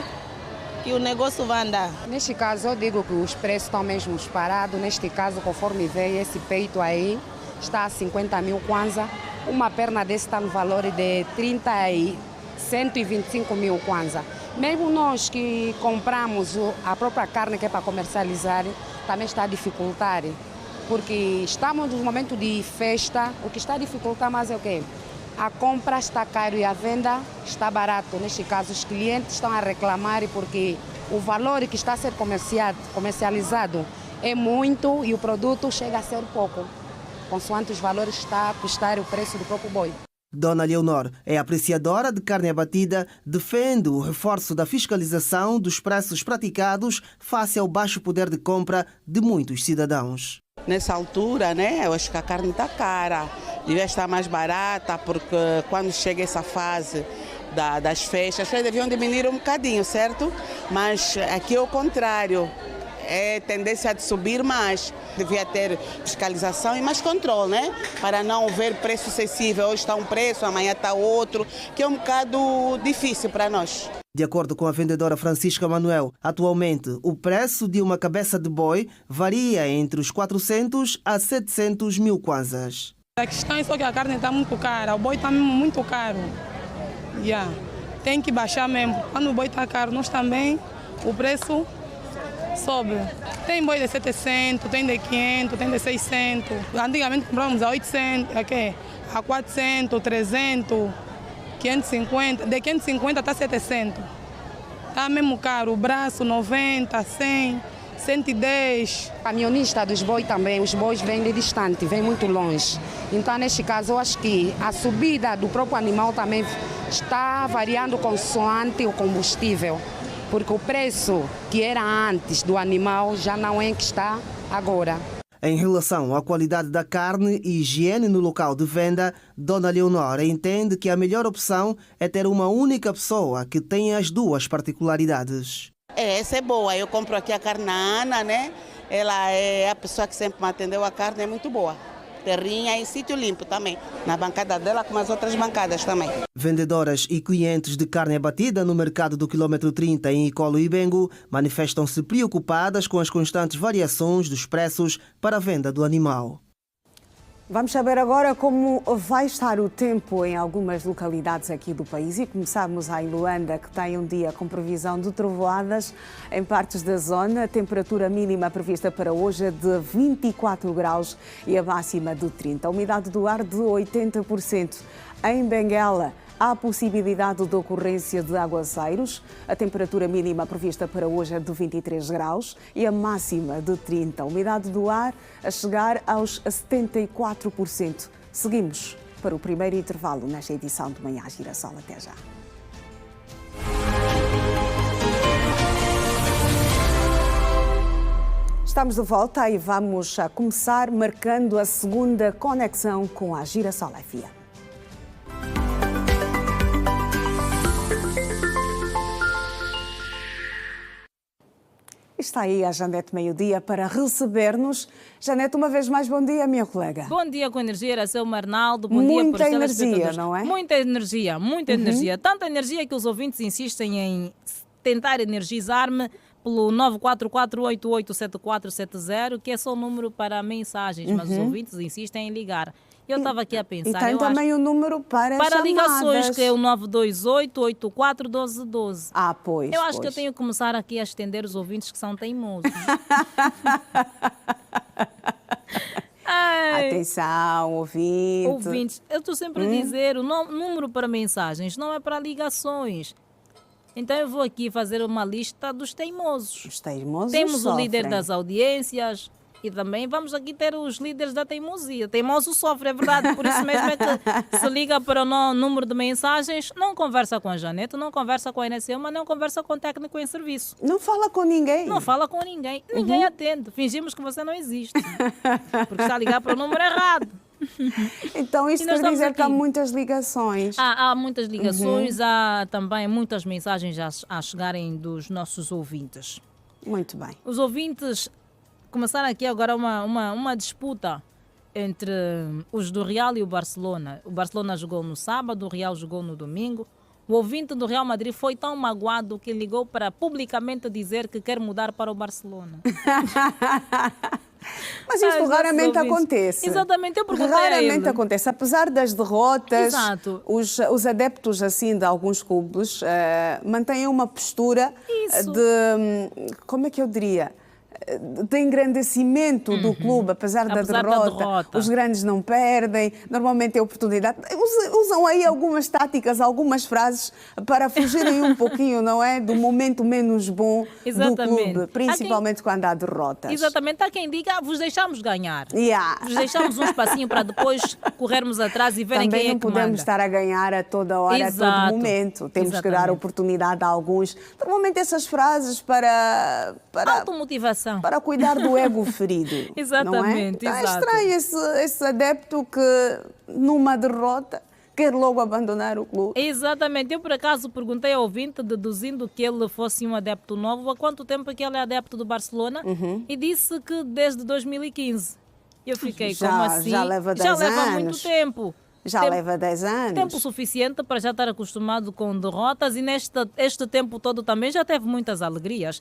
que o negócio vai andar. Neste caso, eu digo que os preços estão mesmo disparados. Neste caso, conforme vê esse peito aí, está a 50 mil kwanza. Uma perna desse está no valor de 125 mil kwanza. Mesmo nós que compramos a própria carne que é para comercializar, também está a dificultar. Porque estamos no momento de festa, o que está a dificultar mais é o quê? A compra está caro e a venda está barato. Neste caso, os clientes estão a reclamar porque o valor que está a ser comercializado é muito e o produto chega a ser pouco, consoante os valores está a custar o preço do próprio boi. Dona Leonor é apreciadora de carne abatida, defende o reforço da fiscalização dos preços praticados face ao baixo poder de compra de muitos cidadãos. Nessa altura, né, eu acho que a carne está cara, devia estar mais barata, porque quando chega essa fase das festas, eles deviam diminuir um bocadinho, certo? Mas aqui é o contrário, é tendência de subir mais. Devia ter fiscalização e mais controle, né? Para não haver preço excessivo. Hoje está um preço, amanhã está outro, que é um bocado difícil para nós. De acordo com a vendedora Francisca Manuel, atualmente o preço de uma cabeça de boi varia entre os 400 a 700 mil kwanzas. A questão é só que a carne está muito cara, o boi está mesmo muito caro. Tem que baixar mesmo. Quando o boi está caro, nós também, o preço sobe. Tem boi de 700, tem de 500, tem de 600. Antigamente comprávamos a 800, a 400, 300, 550. De 550 até 700. Está mesmo caro. O braço 90, 100, 110. Camionista dos bois também, os bois vêm de distante, vêm muito longe. Então, neste caso, eu acho que a subida do próprio animal também está variando consoante o combustível. Porque o preço que era antes do animal já não é que está agora. Em relação à qualidade da carne e higiene no local de venda, Dona Leonora entende que a melhor opção é ter uma única pessoa que tenha as duas particularidades. Essa é boa. Eu compro aqui a carne na Ana, né? Ela é a pessoa que sempre me atendeu, a carne é muito boa. Terrinha e sítio limpo também, na bancada dela como as outras bancadas também. Vendedoras e clientes de carne abatida no mercado do quilômetro 30 em Icolo e Bengo manifestam-se preocupadas com as constantes variações dos preços para a venda do animal. Vamos saber agora como vai estar o tempo em algumas localidades aqui do país e começamos em Luanda, que tem um dia com previsão de trovoadas em partes da zona. A temperatura mínima prevista para hoje é de 24 graus e a máxima de 30. A umidade do ar de 80%. Em Benguela, há a possibilidade de ocorrência de aguaceiros. A temperatura mínima prevista para hoje é de 23 graus e a máxima de 30. A umidade do ar a chegar aos 74%. Seguimos para o primeiro intervalo nesta edição de Manhã Girassol. Até já. Estamos de volta e vamos a começar marcando a segunda conexão com a Girassol FM. Está aí a Janete Meio-Dia para receber-nos. Janete, uma vez mais, bom dia, minha colega. Bom dia com energia, era seu Arnaldo. Bom dia muita energia, não é? Muita energia, muita energia. Tanta energia que os ouvintes insistem em tentar energizar-me pelo 944887470, que é só o número para mensagens, mas os ouvintes insistem em ligar. Eu estava aqui a pensar. E tem também o número para ligações, que é o 928-841212. Ah, pois. Eu acho que eu tenho que começar aqui a estender os ouvintes que são teimosos. Atenção, ouvintes. Eu estou sempre a dizer, o número para mensagens não é para ligações. Então eu vou aqui fazer uma lista dos teimosos. Os teimosos Temos sofrem. O líder das audiências e também vamos aqui ter os líderes da teimosia. Teimoso sofre, é verdade. Por isso mesmo é que se liga para o número de mensagens, não conversa com a Janete, não conversa com a NSU, mas não conversa com o técnico em serviço. Não fala com ninguém. Não fala com ninguém. Ninguém atende. Fingimos que você não existe. Porque está a ligar para o número errado. Então isto quer dizer que há muitas ligações. Há muitas ligações, há também muitas mensagens a chegarem dos nossos ouvintes. Muito bem. Os ouvintes começaram aqui agora uma disputa entre os do Real e o Barcelona. O Barcelona jogou no sábado, o Real jogou no domingo. O ouvinte do Real Madrid foi tão magoado que ligou para publicamente dizer que quer mudar para o Barcelona. Mas isto raramente acontece. Exatamente, eu perguntei a Raramente ele. acontece. Apesar das derrotas, Exato. os adeptos assim de alguns clubes mantêm uma postura de, como é que eu diria? De engrandecimento do clube, apesar da derrota. Os grandes não perdem, normalmente é oportunidade. Usam aí algumas táticas, algumas frases para fugirem um pouquinho, não é? Do momento menos bom do clube, principalmente quando há derrotas. Exatamente, há quem diga, vos deixamos ganhar. Yeah. Vos deixamos um espacinho para depois corrermos atrás e verem Também quem é não que podemos manda. estar a ganhar a toda hora, a todo momento. Temos que dar oportunidade a alguns. Normalmente essas frases para automotivação. Para cuidar do ego ferido. Exatamente, não é? Então, exato. É estranho esse adepto que, numa derrota, quer logo abandonar o clube. Exatamente. Eu, por acaso, perguntei ao ouvinte, deduzindo que ele fosse um adepto novo, há quanto tempo que ele é adepto do Barcelona, e disse que desde 2015. Eu fiquei, como assim? Já leva 10 anos. Já leva muito tempo. Leva 10 anos. Tempo suficiente para já estar acostumado com derrotas e este tempo todo também já teve muitas alegrias.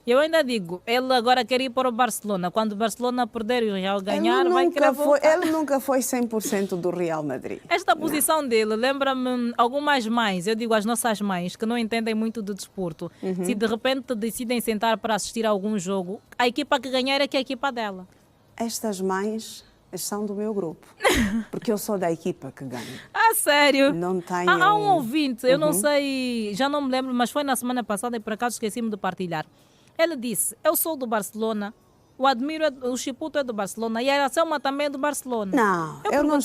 Eu ainda digo, ele agora quer ir para o Barcelona. Quando o Barcelona perder e o Real ganhar, vai querer voltar. Ele nunca foi 100% do Real Madrid. Esta posição dele lembra-me algumas mães, eu digo as nossas mães, que não entendem muito de desporto. Se de repente decidem sentar para assistir a algum jogo, a equipa que ganhar é que é a equipa dela. Estas mães são do meu grupo, porque eu sou da equipa que ganha. Ah, sério? Não tenho... Há um ouvinte, eu não sei, já não me lembro, mas foi na semana passada e por acaso esqueci-me de partilhar. Ele disse, eu sou do Barcelona, o Admiro, o Chiputo é do Barcelona e a Iracelma também é do Barcelona. Não, eu não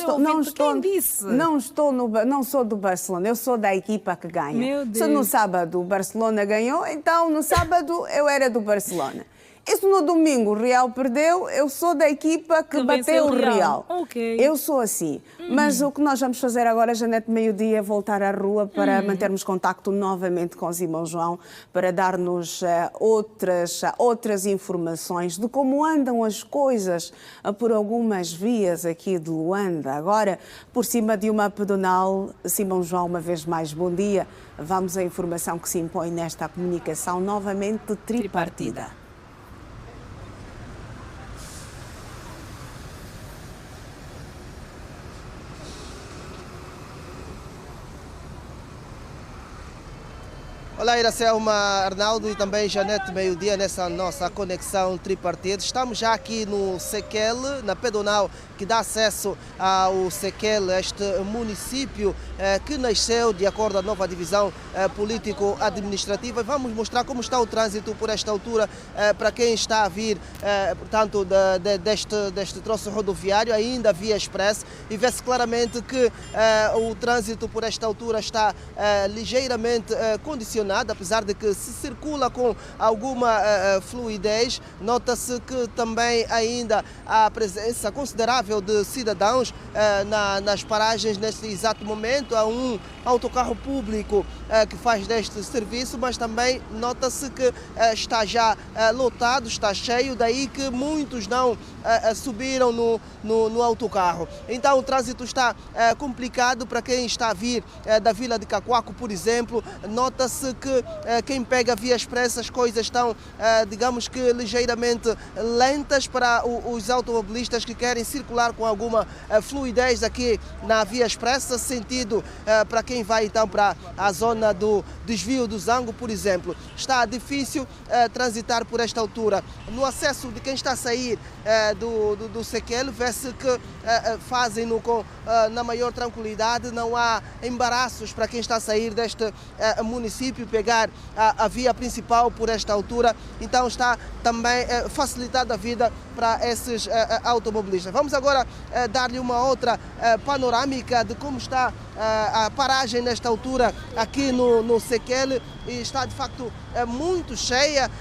sou do Barcelona, eu sou da equipa que ganha. Meu Deus. Se no sábado o Barcelona ganhou, então no sábado eu era do Barcelona. Isso no domingo o Real perdeu, eu sou da equipa que bateu o Real. Okay. Eu sou assim. Mas o que nós vamos fazer agora, Janete, meio-dia, é voltar à rua para mantermos contacto novamente com Simão João, para dar-nos outras informações de como andam as coisas por algumas vias aqui de Luanda. Agora, por cima de uma pedonal, Simão João, uma vez mais, bom dia. Vamos à informação que se impõe nesta comunicação novamente tripartida. Olá, Iracelma, Arnaldo e também Janete, meio-dia nessa nossa conexão tripartida. Estamos já aqui no Sequel, na pedonal que dá acesso ao Sequel, este município que nasceu de acordo à nova divisão político-administrativa. Vamos mostrar como está o trânsito por esta altura para quem está a vir, portanto, deste troço rodoviário, ainda via express, e vê-se claramente que o trânsito por esta altura está ligeiramente condicionado, apesar de que se circula com alguma fluidez. Nota-se que também ainda há presença considerável de cidadãos nas paragens neste exato momento. Há um autocarro público que faz deste serviço, mas também nota-se que está já lotado, está cheio, daí que muitos não subiram no autocarro. Então o trânsito está complicado para quem está a vir da Vila de Cacoaco, por exemplo. Nota-se que quem pega via expressa, as coisas estão, digamos que, ligeiramente lentas para os automobilistas que querem circular com alguma fluidez aqui na via expressa, sentido para quem vai então para a zona do desvio do Zango, por exemplo. Está difícil transitar por esta altura. No acesso de quem está a sair do Sequel, vê-se que fazem-no na maior tranquilidade, não há embaraços para quem está a sair deste município, pegar a via principal por esta altura, então está também facilitada a vida para esses automobilistas. Vamos agora dar-lhe uma outra panorâmica de como está a paragem nesta altura aqui no Sequel, e está de facto muito cheia,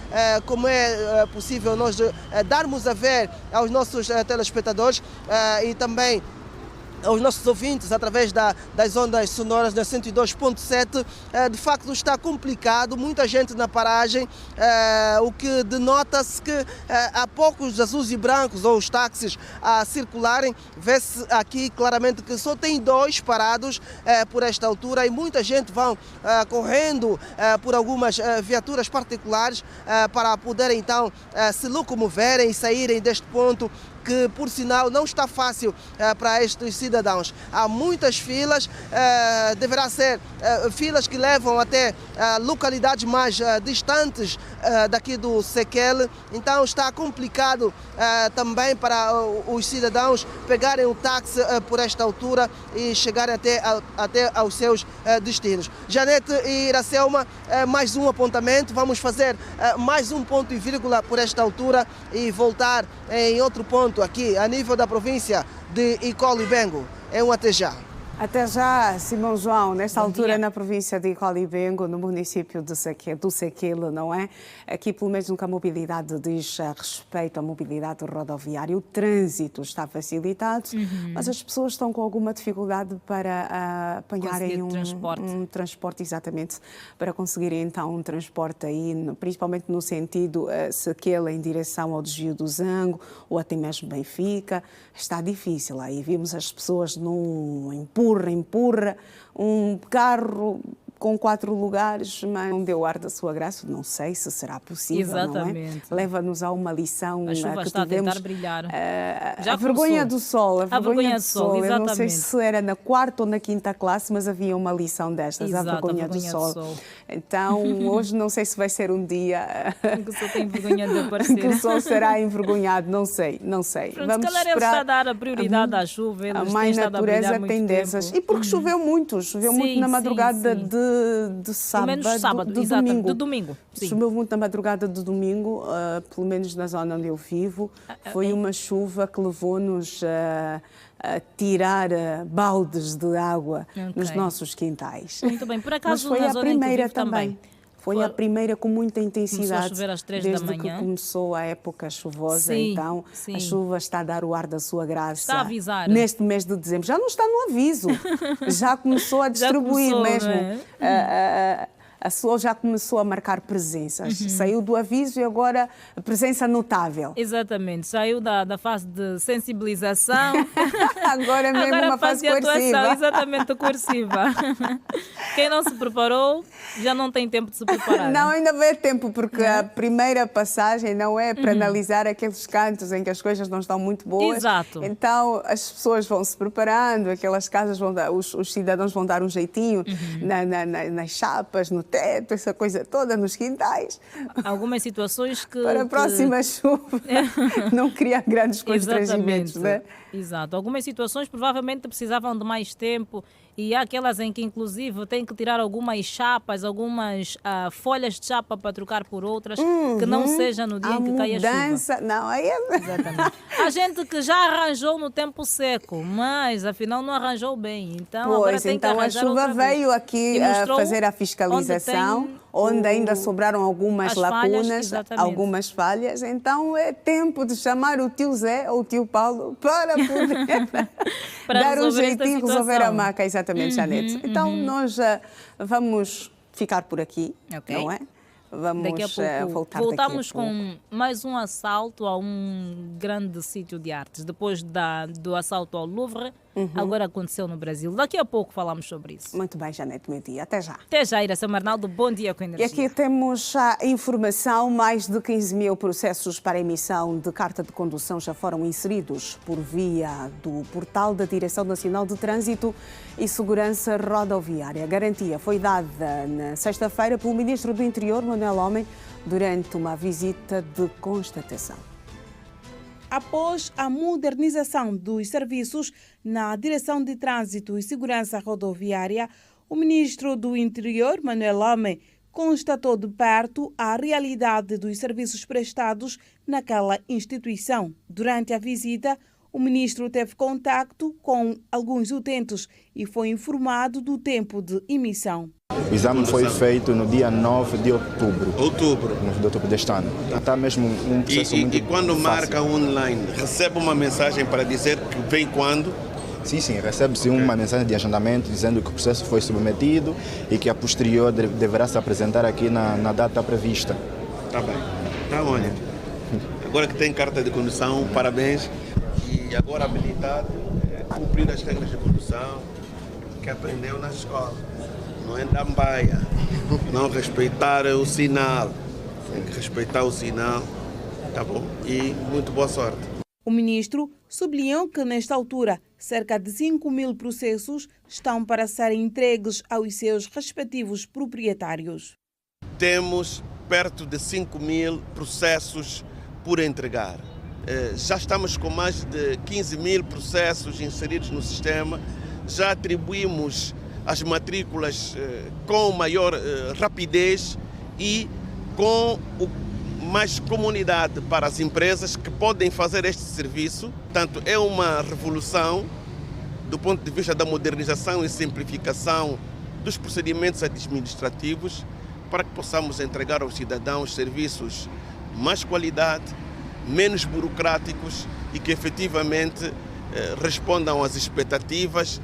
como é possível nós darmos a ver aos nossos telespectadores, e também aos nossos ouvintes através das ondas sonoras da 102.7, de facto está complicado, muita gente na paragem, o que denota-se que há poucos azuis e brancos ou os táxis a circularem. Vê-se aqui claramente que só tem 2 parados por esta altura e muita gente vão correndo por algumas viaturas particulares para poderem então se locomoverem e saírem deste ponto, que por sinal não está fácil para estes cidadãos. Há muitas filas, deverá ser filas que levam até localidades mais distantes daqui do Sequele, então está complicado também para os cidadãos pegarem o táxi por esta altura e chegarem até aos seus destinos. Janete e Iracelma, mais um apontamento, vamos fazer mais um ponto e vírgula por esta altura e voltar em outro ponto aqui a nível da província de Icolibengo. É um até já. Até já, Simão João, nesta altura na província de Icolibengo, no município do Sequele, não é? Aqui, pelo menos no que a mobilidade diz respeito à mobilidade rodoviária, o trânsito está facilitado, mas as pessoas estão com alguma dificuldade para apanharem um transporte, exatamente, para conseguirem então um transporte aí, principalmente no sentido Sequele em direção ao desvio do Zango ou até mesmo Benfica. Está difícil aí, vimos as pessoas num empurra, um carro com 4 lugares, mas não deu ar da sua graça, não sei se será possível, exatamente. Não é? Leva-nos a uma lição a chuva que está tivemos, a tentar brilhar. A vergonha do sol, a vergonha do sol. Exatamente. Eu não sei se era na 4ª ou na 5ª classe, mas havia uma lição destas, exato, a vergonha do sol. Então, hoje não sei se vai ser um dia que o sol tem vergonha de aparecer. que o sol será envergonhado, não sei. Pronto, Vamos se calhar esperar. está a dar a prioridade à chuva, a mãe natureza tem dessas. E porque choveu muito na madrugada de sábado, de domingo. Choveu muito na madrugada de domingo, pelo menos na zona onde eu vivo. Foi uma chuva que levou-nos a tirar baldes de água nos nossos quintais. Muito bem, por acaso mas foi na a zona em que primeira vivo também. Foi a primeira com muita intensidade. Começou a chover às 3 desde da manhã. que começou a época chuvosa. Então, a chuva está a dar o ar da sua graça. Está a avisar. Neste mês de dezembro. Já não está no aviso. Já começou a distribuir mesmo. A SOL já começou a marcar presenças. Saiu do aviso e agora a presença notável. Exatamente. Saiu da fase de sensibilização. Agora é mesmo uma fase de atuação, exatamente, coerciva. Quem não se preparou já não tem tempo de se preparar. Não, ainda vai ter tempo, porque a primeira passagem não é para analisar aqueles cantos em que as coisas não estão muito boas. Exato. Então as pessoas vão se preparando, aquelas casas vão dar, os cidadãos vão dar um jeitinho nas chapas, no teto, essa coisa toda, nos quintais. Algumas situações que... Para a próxima chuva não criar grandes constrangimentos, né? Exato. Algumas situações provavelmente precisavam de mais tempo e há aquelas em que inclusive tem que tirar algumas chapas, algumas folhas de chapa para trocar por outras, que não seja no dia em que cai a chuva. Não, aí é... Exatamente. Há gente que já arranjou no tempo seco, mas afinal não arranjou bem. Então agora tem que arranjar a chuva outra vez. veio aqui a fazer a fiscalização, onde ainda sobraram algumas lacunas, algumas falhas. Então é tempo de chamar o tio Zé ou o tio Paulo para poder dar um jeitinho, resolver a maca, exatamente, Janete. Então nós vamos ficar por aqui, não é? Vamos daqui a pouco voltar voltamos daqui a pouco. com mais um assalto a um grande sítio de artes. Depois do assalto ao Louvre, agora aconteceu no Brasil. Daqui a pouco falamos sobre isso. Muito bem, Janete, meu dia. Até já. Até já, Iracelma Arnaldo. Bom dia com energia. E aqui temos a informação: mais de 15 mil processos para emissão de carta de condução já foram inseridos por via do portal da Direção Nacional de Trânsito e Segurança Rodoviária. A garantia foi dada na sexta-feira pelo Ministro do Interior, Manuel Homem, durante uma visita de constatação. Após a modernização dos serviços na Direção de Trânsito e Segurança Rodoviária, o Ministro do Interior, Manuel Homem, constatou de perto a realidade dos serviços prestados naquela instituição. Durante a visita, o ministro teve contacto com alguns utentes e foi informado do tempo de emissão. O exame foi feito no dia 9 de outubro. No de outubro deste ano. Está mesmo um processo muito E quando fácil. marca online, recebe uma mensagem para dizer que vem quando? Sim, recebe-se uma mensagem de agendamento dizendo que o processo foi submetido e que a posterior deverá se apresentar aqui na data prevista. Tá bem. Tá, olha. Agora que tem carta de condução, parabéns. E agora habilitado a cumprir as regras de condução que aprendeu na escola. Não é dambaia, não respeitar o sinal. Tem que respeitar o sinal, tá bom? E muito boa sorte. O ministro sublinhou que, nesta altura, cerca de 5.000 processos estão para serem entregues aos seus respectivos proprietários. Temos perto de 5.000 processos por entregar. Já estamos com mais de 15.000 processos inseridos no sistema. Já atribuímos as matrículas com maior rapidez e com mais comunidade para as empresas que podem fazer este serviço. Portanto, é uma revolução do ponto de vista da modernização e simplificação dos procedimentos administrativos para que possamos entregar aos cidadãos serviços de mais qualidade, menos burocráticos e que efetivamente respondam às expectativas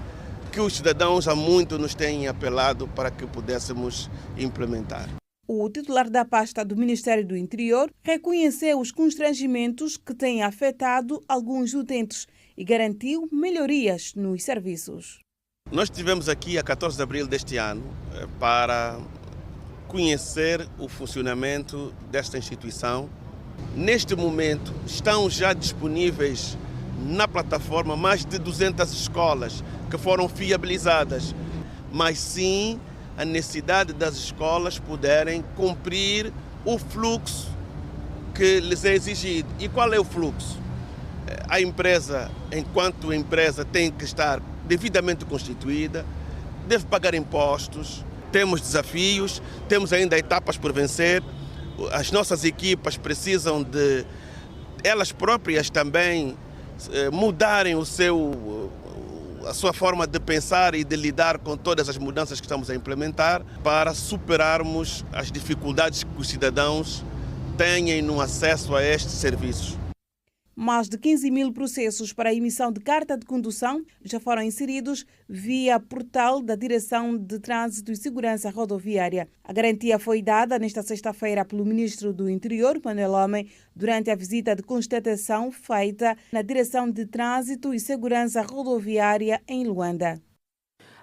que os cidadãos há muito nos têm apelado para que pudéssemos implementar. O titular da pasta do Ministério do Interior reconheceu os constrangimentos que têm afetado alguns utentes e garantiu melhorias nos serviços. Nós estivemos aqui a 14 de abril deste ano para conhecer o funcionamento desta instituição. Neste momento estão já disponíveis na plataforma mais de 200 escolas que foram fiabilizadas, mas sim a necessidade das escolas poderem cumprir o fluxo que lhes é exigido. E qual é o fluxo? A empresa, enquanto empresa, tem que estar devidamente constituída, deve pagar impostos, temos desafios, temos ainda etapas por vencer. As nossas equipas precisam de elas próprias também mudarem a sua forma de pensar e de lidar com todas as mudanças que estamos a implementar para superarmos as dificuldades que os cidadãos têm no acesso a estes serviços. Mais de 15.000 processos para a emissão de carta de condução já foram inseridos via portal da Direção de Trânsito e Segurança Rodoviária. A garantia foi dada nesta sexta-feira pelo Ministro do Interior, Manuel Lame, durante a visita de constatação feita na Direção de Trânsito e Segurança Rodoviária em Luanda.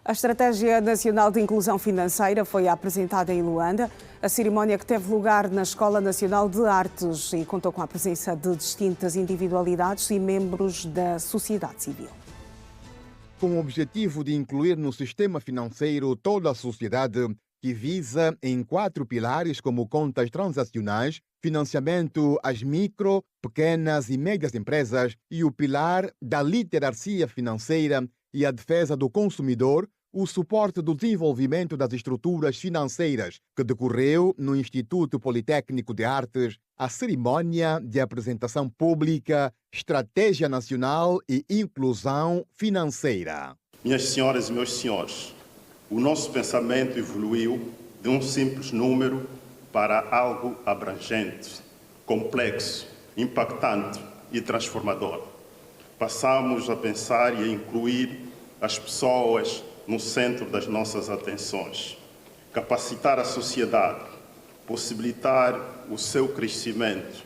A Estratégia Nacional de Inclusão Financeira foi apresentada em Luanda. A cerimónia que teve lugar na Escola Nacional de Artes e contou com a presença de distintas individualidades e membros da sociedade civil. Com o objetivo de incluir no sistema financeiro toda a sociedade, que visa em 4 pilares como contas transacionais, financiamento às micro, pequenas e médias empresas e o pilar da literacia financeira e a defesa do consumidor, o suporte do desenvolvimento das estruturas financeiras, que decorreu no Instituto Politécnico de Artes, a cerimónia de apresentação pública Estratégia Nacional e Inclusão Financeira. Minhas senhoras e meus senhores, o nosso pensamento evoluiu de um simples número para algo abrangente, complexo, impactante e transformador. Passamos a pensar e a incluir as pessoas no centro das nossas atenções, capacitar a sociedade, possibilitar o seu crescimento.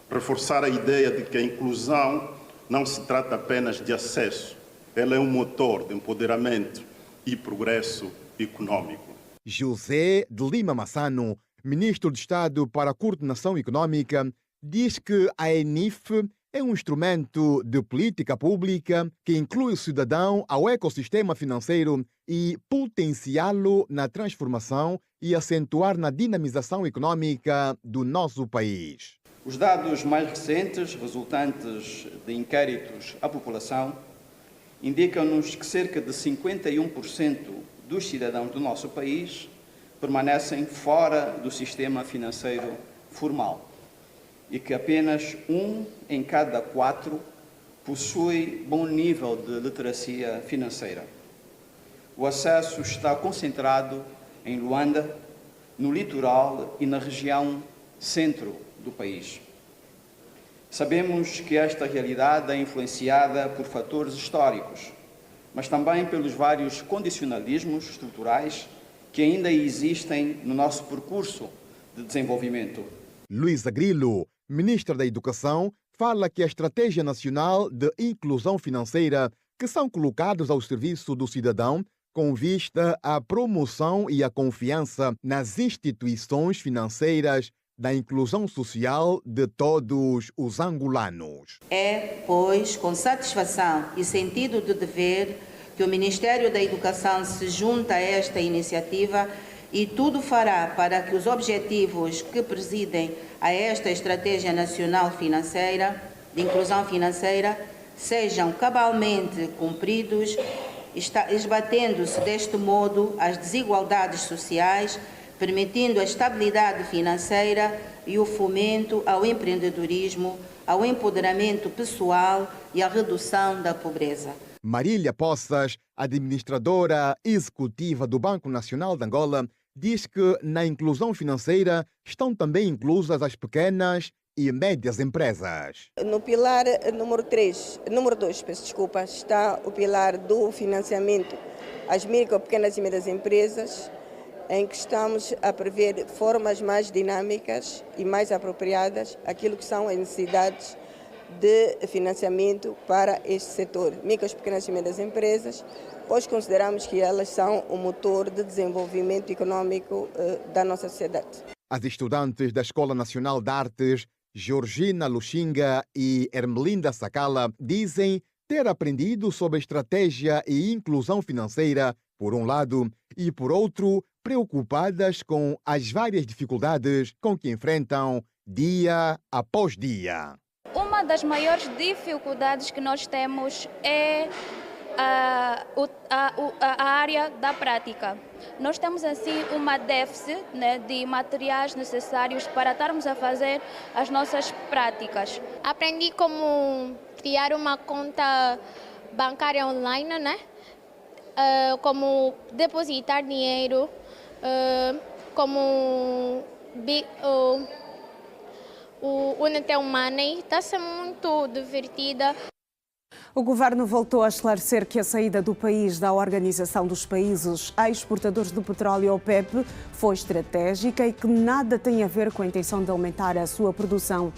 Reforçar a ideia de que a inclusão não se trata apenas de acesso, ela é um motor de empoderamento e progresso econômico. José de Lima Massano, Ministro de Estado para a Coordenação Econômica, diz que a ENIF é um instrumento de política pública que inclui o cidadão ao ecossistema financeiro e potenciá-lo na transformação e acentuar na dinamização econômica do nosso país. Os dados mais recentes, resultantes de inquéritos à população, indicam-nos que cerca de 51% dos cidadãos do nosso país permanecem fora do sistema financeiro formal e que apenas 1 em cada 4 possui bom nível de literacia financeira. O acesso está concentrado em Luanda, no litoral e na região centro do país. Sabemos que esta realidade é influenciada por fatores históricos, mas também pelos vários condicionalismos estruturais que ainda existem no nosso percurso de desenvolvimento. Luísa Grilo, ministra da Educação, fala que a Estratégia Nacional de Inclusão Financeira, que são colocados ao serviço do cidadão, com vista à promoção e à confiança nas instituições financeiras da inclusão social de todos os angolanos. É, pois, com satisfação e sentido de dever que o Ministério da Educação se junta a esta iniciativa e tudo fará para que os objetivos que presidem a esta Estratégia Nacional Financeira, de Inclusão Financeira, sejam cabalmente cumpridos, esbatendo-se deste modo as desigualdades sociais, permitindo a estabilidade financeira e o fomento ao empreendedorismo, ao empoderamento pessoal e à redução da pobreza. Marília Poças, administradora executiva do Banco Nacional de Angola, diz que na inclusão financeira estão também inclusas as pequenas e médias empresas. No pilar número 2, está o pilar do financiamento às micro, pequenas e médias empresas, em que estamos a prever formas mais dinâmicas e mais apropriadas àquilo que são as necessidades de financiamento para este setor, micro, pequenas e médias empresas, pois consideramos que elas são o motor de desenvolvimento econômico da nossa sociedade. As estudantes da Escola Nacional de Artes, Georgina Luxinga e Ermelinda Sacala, dizem ter aprendido sobre estratégia e inclusão financeira, por um lado, e por outro, preocupadas com as várias dificuldades com que enfrentam dia após dia. Uma das maiores dificuldades que nós temos é a área da prática. Nós temos assim uma déficit, né, de materiais necessários para estarmos a fazer as nossas práticas. Aprendi como criar uma conta bancária online, né? Como depositar dinheiro, como o Unitel Money. Está sendo muito divertida. O governo voltou a esclarecer que a saída do país da Organização dos Países Exportadores de Petróleo, OPEP, foi estratégica e que nada tem a ver com a intenção de aumentar a sua produção.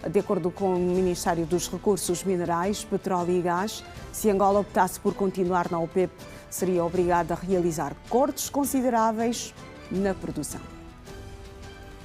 De acordo com o Ministério dos Recursos Minerais, Petróleo e Gás, se Angola optasse por continuar na OPEP, seria obrigada a realizar cortes consideráveis na produção.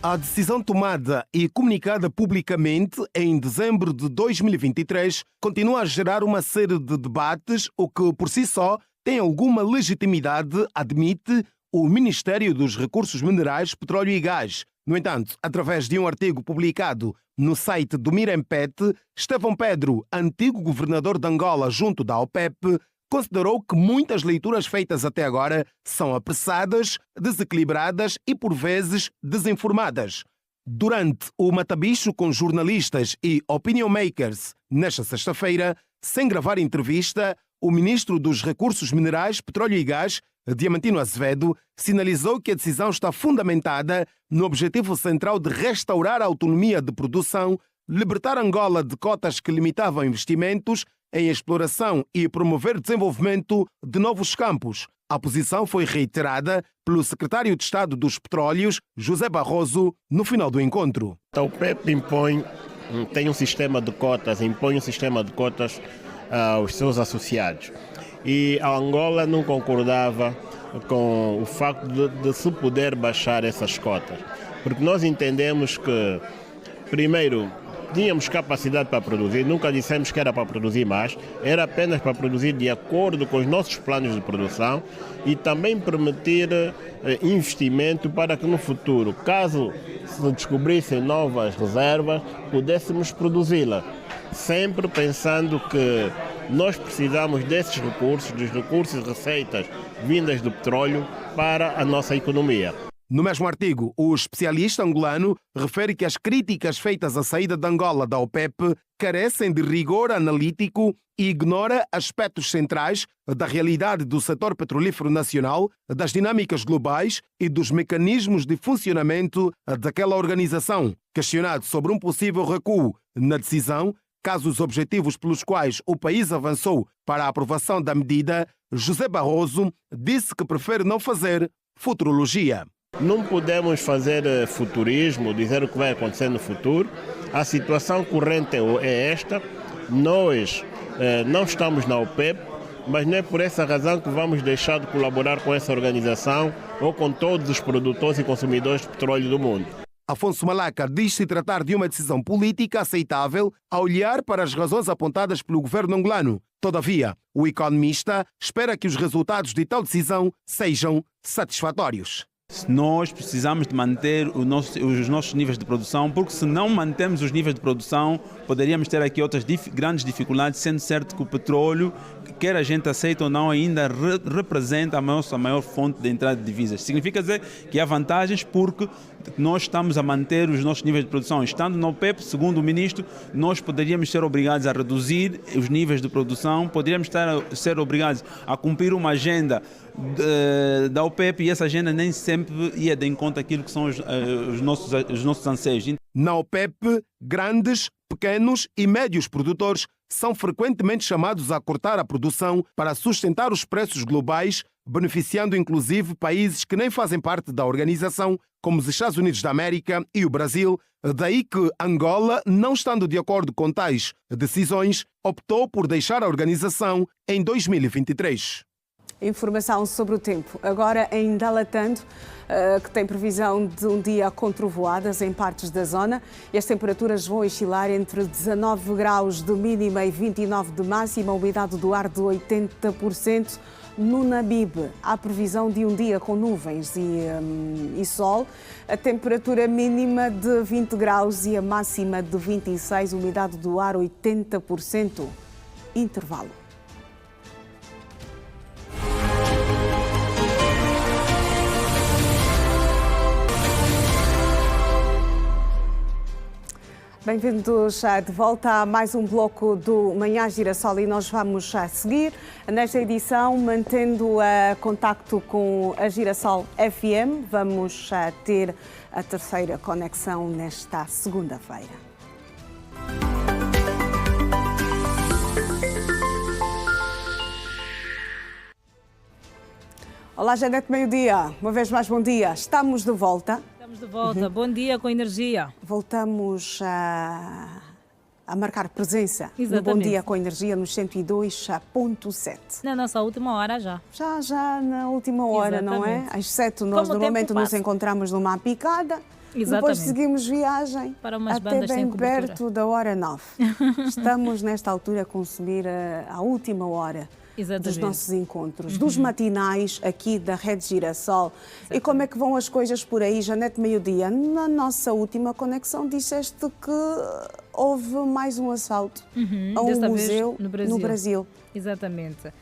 A decisão tomada e comunicada publicamente em dezembro de 2023 continua a gerar uma série de debates, o que por si só tem alguma legitimidade, admite o Ministério dos Recursos Minerais, Petróleo e Gás. No entanto, através de um artigo publicado no site do Mirempete, Estevão Pedro, antigo governador de Angola junto da OPEP, considerou que muitas leituras feitas até agora são apressadas, desequilibradas e, por vezes, desinformadas. Durante o matabicho com jornalistas e opinion makers nesta sexta-feira, sem gravar entrevista, o ministro dos Recursos Minerais, Petróleo e Gás, Diamantino Azevedo, sinalizou que a decisão está fundamentada no objetivo central de restaurar a autonomia de produção, libertar Angola de cotas que limitavam investimentos em exploração e promover desenvolvimento de novos campos. A posição foi reiterada pelo secretário de Estado dos Petróleos, José Barroso, no final do encontro. A OPEP tem um sistema de cotas, impõe um sistema de cotas aos seus associados. E a Angola não concordava com o facto de se poder baixar essas cotas. Porque nós entendemos que, primeiro, tínhamos capacidade para produzir, nunca dissemos que era para produzir mais, era apenas para produzir de acordo com os nossos planos de produção e também permitir investimento para que no futuro, caso se descobrissem novas reservas, pudéssemos produzi-las. Sempre pensando que nós precisamos desses recursos, dos recursos e receitas vindas do petróleo para a nossa economia. No mesmo artigo, o especialista angolano refere que as críticas feitas à saída de Angola da OPEP carecem de rigor analítico e ignora aspectos centrais da realidade do setor petrolífero nacional, das dinâmicas globais e dos mecanismos de funcionamento daquela organização. Questionado sobre um possível recuo na decisão, caso os objetivos pelos quais o país avançou para a aprovação da medida, José Barroso disse que prefere não fazer futurologia. Não podemos fazer futurismo, dizer o que vai acontecer no futuro. A situação corrente é esta. Nós não estamos na OPEP, mas não é por essa razão que vamos deixar de colaborar com essa organização ou com todos os produtores e consumidores de petróleo do mundo. Afonso Malaca diz-se tratar de uma decisão política aceitável ao olhar para as razões apontadas pelo governo angolano. Todavia, o economista espera que os resultados de tal decisão sejam satisfatórios. Nós precisamos de manter os nossos níveis de produção, porque se não mantermos os níveis de produção, poderíamos ter aqui outras grandes dificuldades, sendo certo que o petróleo, quer a gente aceite ou não, ainda representa a nossa maior fonte de entrada de divisas. Significa dizer que há vantagens porque nós estamos a manter os nossos níveis de produção. Estando na OPEP, segundo o ministro, nós poderíamos ser obrigados a reduzir os níveis de produção, poderíamos ser obrigados a cumprir uma agenda da OPEP e essa agenda nem sempre ia de encontro àquilo que são os nossos anseios. Na OPEP, grandes, pequenos e médios produtores são frequentemente chamados a cortar a produção para sustentar os preços globais, beneficiando inclusive países que nem fazem parte da organização, como os Estados Unidos da América e o Brasil. Daí que Angola, não estando de acordo com tais decisões, optou por deixar a organização em 2023. Informação sobre o tempo. Agora em Dalatando, que tem previsão de um dia com trovoadas em partes da zona. E as temperaturas vão oscilar entre 19 graus de mínima e 29 de máxima, a umidade do ar de 80%. No Namibe, há previsão de um dia com nuvens e sol. A temperatura mínima de 20 graus e a máxima de 26, umidade do ar 80%. Intervalo. Bem-vindos de volta a mais um bloco do Manhã Girassol e nós vamos seguir nesta edição mantendo contacto com a Girassol FM. Vamos ter a terceira conexão nesta segunda-feira. Olá, Janete, meio-dia. Uma vez mais, bom dia. Estamos de volta. Estamos de volta. Bom dia com energia. Voltamos a marcar presença. Exatamente. No Bom Dia com Energia nos 102.7. Na nossa última hora já. Já na última hora, Exatamente. não é? Às 7 nós normalmente nos encontramos numa picada. Exatamente. Depois seguimos viagem para umas até bandas bem sem cobertura. perto da hora 9. Estamos nesta altura a consumir a última hora. Exatamente. Dos nossos encontros, dos matinais aqui da Rede Girassol. E como é que vão as coisas por aí, Janete, meio-dia? Na nossa última conexão disseste que houve mais um assalto a um museu no Brasil. Exatamente.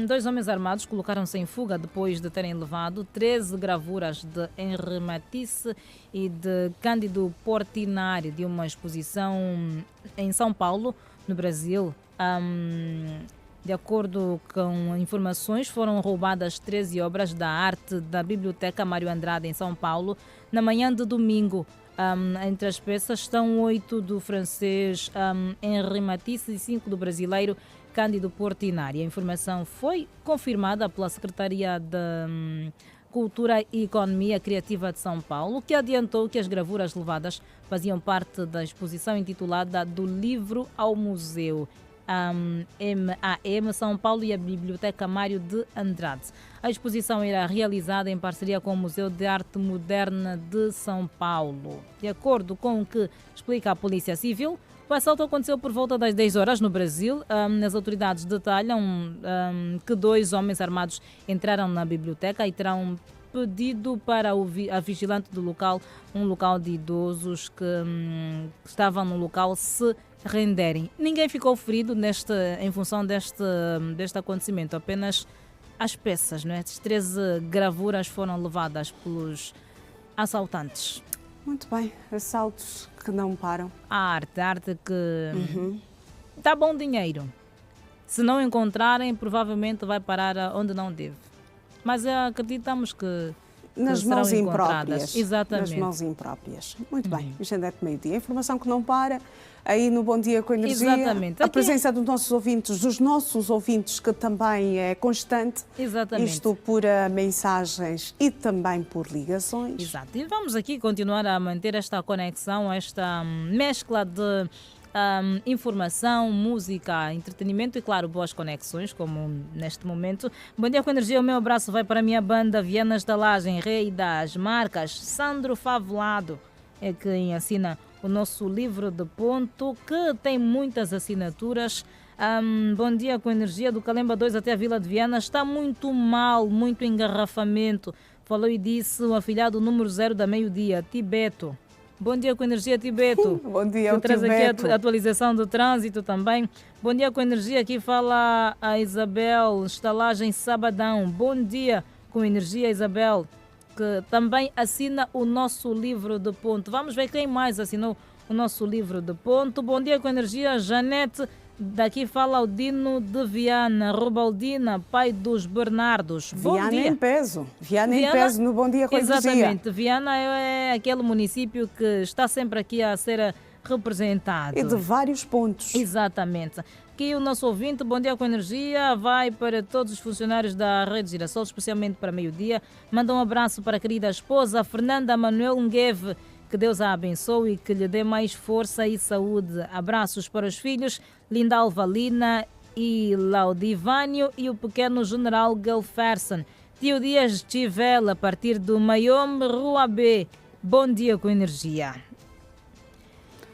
2 homens armados colocaram-se em fuga depois de terem levado 13 gravuras de Henri Matisse e de Cândido Portinari de uma exposição em São Paulo, no Brasil. De acordo com informações, foram roubadas 13 obras da arte da Biblioteca Mário Andrade, em São Paulo, na manhã de domingo. Entre as peças estão 8 do francês Henri Matisse e 5 do brasileiro Cândido Portinari. A informação foi confirmada pela Secretaria de Cultura e Economia Criativa de São Paulo, que adiantou que as gravuras levadas faziam parte da exposição intitulada Do Livro ao Museu. MAM São Paulo e a Biblioteca Mário de Andrade. A exposição irá realizada em parceria com o Museu de Arte Moderna de São Paulo. De acordo com o que explica a Polícia Civil, o assalto aconteceu por volta das 10 horas no Brasil. As autoridades detalham que 2 homens armados entraram na biblioteca e terão pedido para a vigilante do local, um local de idosos que estavam no local, se renderem. Ninguém ficou ferido em função deste acontecimento, apenas as peças, não é? As 13 gravuras foram levadas pelos assaltantes. Muito bem, assaltos que não param. A arte que dá bom dinheiro. Se não encontrarem, provavelmente vai parar onde não deve. Mas acreditamos que nas mãos impróprias. Exatamente. Nas mãos impróprias. Muito bem. Janete Meio-Dia. Informação que não para. Aí no Bom Dia com Energia. Exatamente. A presença dos nossos ouvintes, que também é constante. Exatamente. Isto por mensagens e também por ligações. Exato. E vamos aqui continuar a manter esta conexão, esta mescla de informação, música, entretenimento e, claro, boas conexões, como neste momento. Bom Dia com Energia, o meu abraço vai para a minha banda Viana Estalagem, Rei das Marcas, Sandro Favelado, é quem assina o nosso livro de ponto, que tem muitas assinaturas. Bom Dia com Energia, do Calemba 2 até a Vila de Viana, está muito mal, muito engarrafamento. Falou e disse o afilhado número 0 da Meio-Dia, Tibeto. Bom Dia com Energia, Tibeto. Bom dia, traz Tibeto. Aqui a atualização do trânsito também. Bom Dia com Energia, aqui fala a Isabel, Estalagem Sabadão. Bom Dia com Energia, Isabel, que também assina o nosso livro de ponto. Vamos ver quem mais assinou o nosso livro de ponto. Bom Dia com Energia, Janete. Daqui fala o Dino de Viana, Rubaldina, pai dos Bernardos. Bom Viana dia. em peso. Viana em peso no Bom Dia com Energia. Exatamente. Viana é aquele município que está sempre aqui a ser representado. E de vários pontos. Exatamente. Aqui o nosso ouvinte, Bom Dia com Energia, vai para todos os funcionários da Rede Girassol, especialmente para Meio-Dia. Manda um abraço para a querida esposa, Fernanda Manuel Ngueve. Que Deus a abençoe e que lhe dê mais força e saúde. Abraços para os filhos, Linda Alvalina e Laudivânio e o pequeno general Gelferson. Tio Dias Tivela, a partir do Maiome, Rua B. Bom Dia com Energia.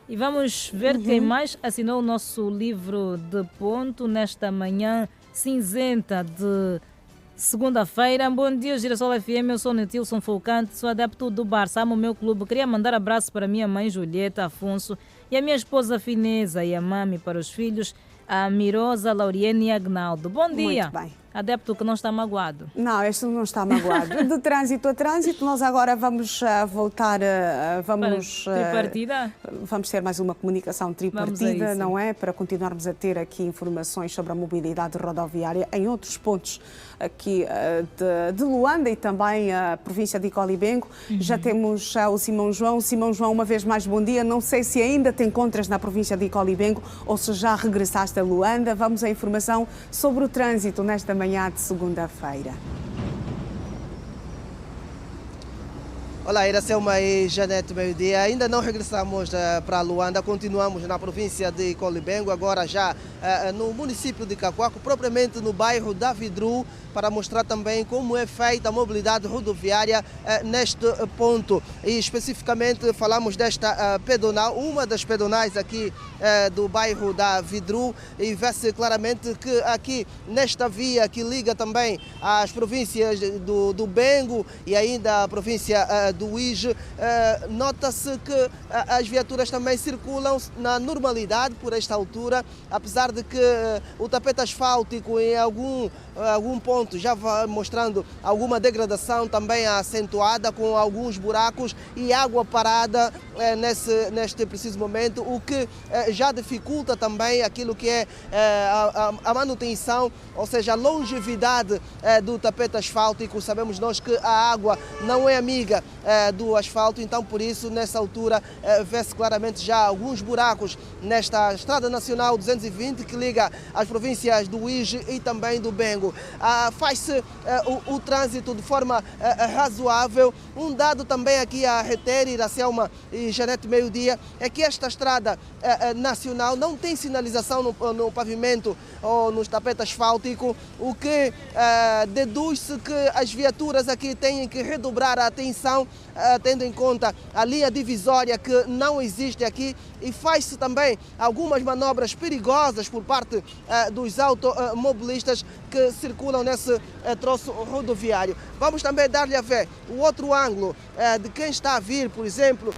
E vamos ver quem mais assinou o nosso livro de ponto nesta manhã cinzenta de segunda-feira. Bom dia, Girassol FM. Eu sou Netilson Foucante, sou adepto do Barça, amo o meu clube. Queria mandar abraço para a minha mãe Julieta Afonso e a minha esposa Fineza e a mami, para os filhos, a Mirosa, Lauriene e Agnaldo. Bom dia. Muito bem. Adepto que não está magoado. Não, este não está magoado. De trânsito a trânsito, nós agora vamos voltar a... Tripartida? Vamos ter mais uma comunicação tripartida, não é? Para continuarmos a ter aqui informações sobre a mobilidade rodoviária em outros pontos aqui de Luanda e também a província de Icolibengo. Já temos o Simão João. Simão João, uma vez mais, bom dia. Não sei se ainda te encontras na província de Icolibengo ou se já regressaste a Luanda. Vamos à informação sobre o trânsito nesta manhã de segunda-feira. Olá, Iracelma e Janete Meio-Dia. Ainda não regressamos para Luanda, continuamos na província de Icolibengo, agora já no município de Cacoaco, propriamente no bairro da Vidru, para mostrar também como é feita a mobilidade rodoviária neste ponto. E especificamente falamos desta pedonal, uma das pedonais aqui do bairro da Vidru, e vê-se claramente que aqui nesta via que liga também as províncias do Bengo e ainda a província do Uíge, nota-se que as viaturas também circulam na normalidade por esta altura, apesar de que o tapete asfáltico em algum ponto já vai mostrando alguma degradação também acentuada, com alguns buracos e água parada neste preciso momento, o que já dificulta também aquilo que é a manutenção, ou seja, a longevidade do tapete asfáltico. Sabemos nós que a água não é amiga do asfalto, então por isso nessa altura vê-se claramente já alguns buracos nesta Estrada Nacional 220 que liga as províncias do Uíge e também do Bengo. Faz-se o trânsito de forma razoável. Um dado também aqui a reter, Iracelma e Janete Meio-Dia, é que esta Estrada Nacional não tem sinalização no pavimento ou no tapete asfáltico, o que deduz-se que as viaturas aqui têm que redobrar a atenção, tendo em conta a linha divisória que não existe aqui, e faz-se também algumas manobras perigosas por parte dos automobilistas que circulam nesse troço rodoviário. Vamos também dar-lhe a ver o outro ângulo de quem está a vir, por exemplo,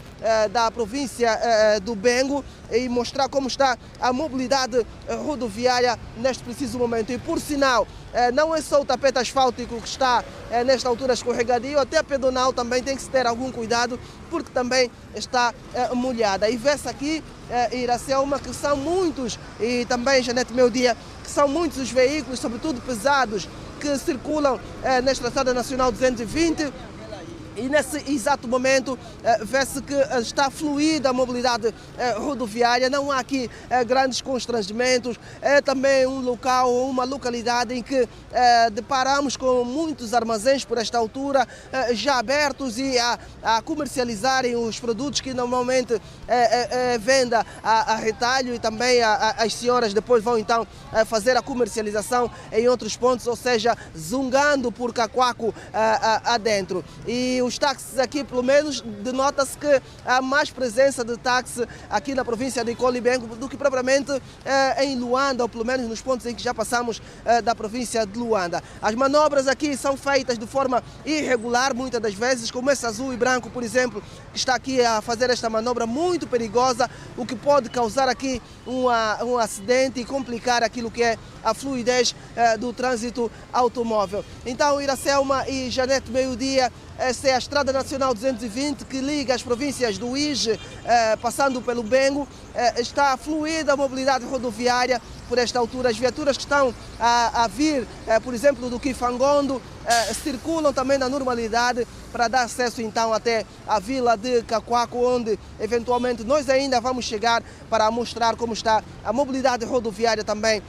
da província do Bengo, e mostrar como está a mobilidade rodoviária neste preciso momento. E por sinal, não é só o tapete asfáltico que está nesta altura escorregadio, até a pedonal também tem que que se ter algum cuidado porque também está molhada. E vê-se aqui, Iracelma, que são muitos, e também Janete Meio-Dia, que são muitos os veículos, sobretudo pesados, que circulam na Estrada Nacional 220. E nesse exato momento vê-se que está fluida a mobilidade rodoviária, não há aqui grandes constrangimentos. É também um local, uma localidade em que deparamos com muitos armazéns por esta altura já abertos e a comercializarem os produtos que normalmente venda a retalho, e também as senhoras depois vão então fazer a comercialização em outros pontos, ou seja, zungando por Cacoaco adentro. E os táxis aqui, pelo menos, denota-se que há mais presença de táxi aqui na província de Colibengo do que propriamente em Luanda, ou pelo menos nos pontos em que já passamos da província de Luanda. As manobras aqui são feitas de forma irregular, muitas das vezes, como esse azul e branco, por exemplo, que está aqui a fazer esta manobra muito perigosa, o que pode causar aqui um acidente e complicar aquilo que é a fluidez do trânsito automóvel. Então, Iracelma e Janete Meio-Dia, esta é a Estrada Nacional 220 que liga as províncias do Ige, passando pelo Bengo. Está fluida a mobilidade rodoviária por esta altura. As viaturas que estão a vir, por exemplo, do Kifangondo, circulam também na normalidade para dar acesso então até a vila de Cacoaco, onde eventualmente nós ainda vamos chegar para mostrar como está a mobilidade rodoviária também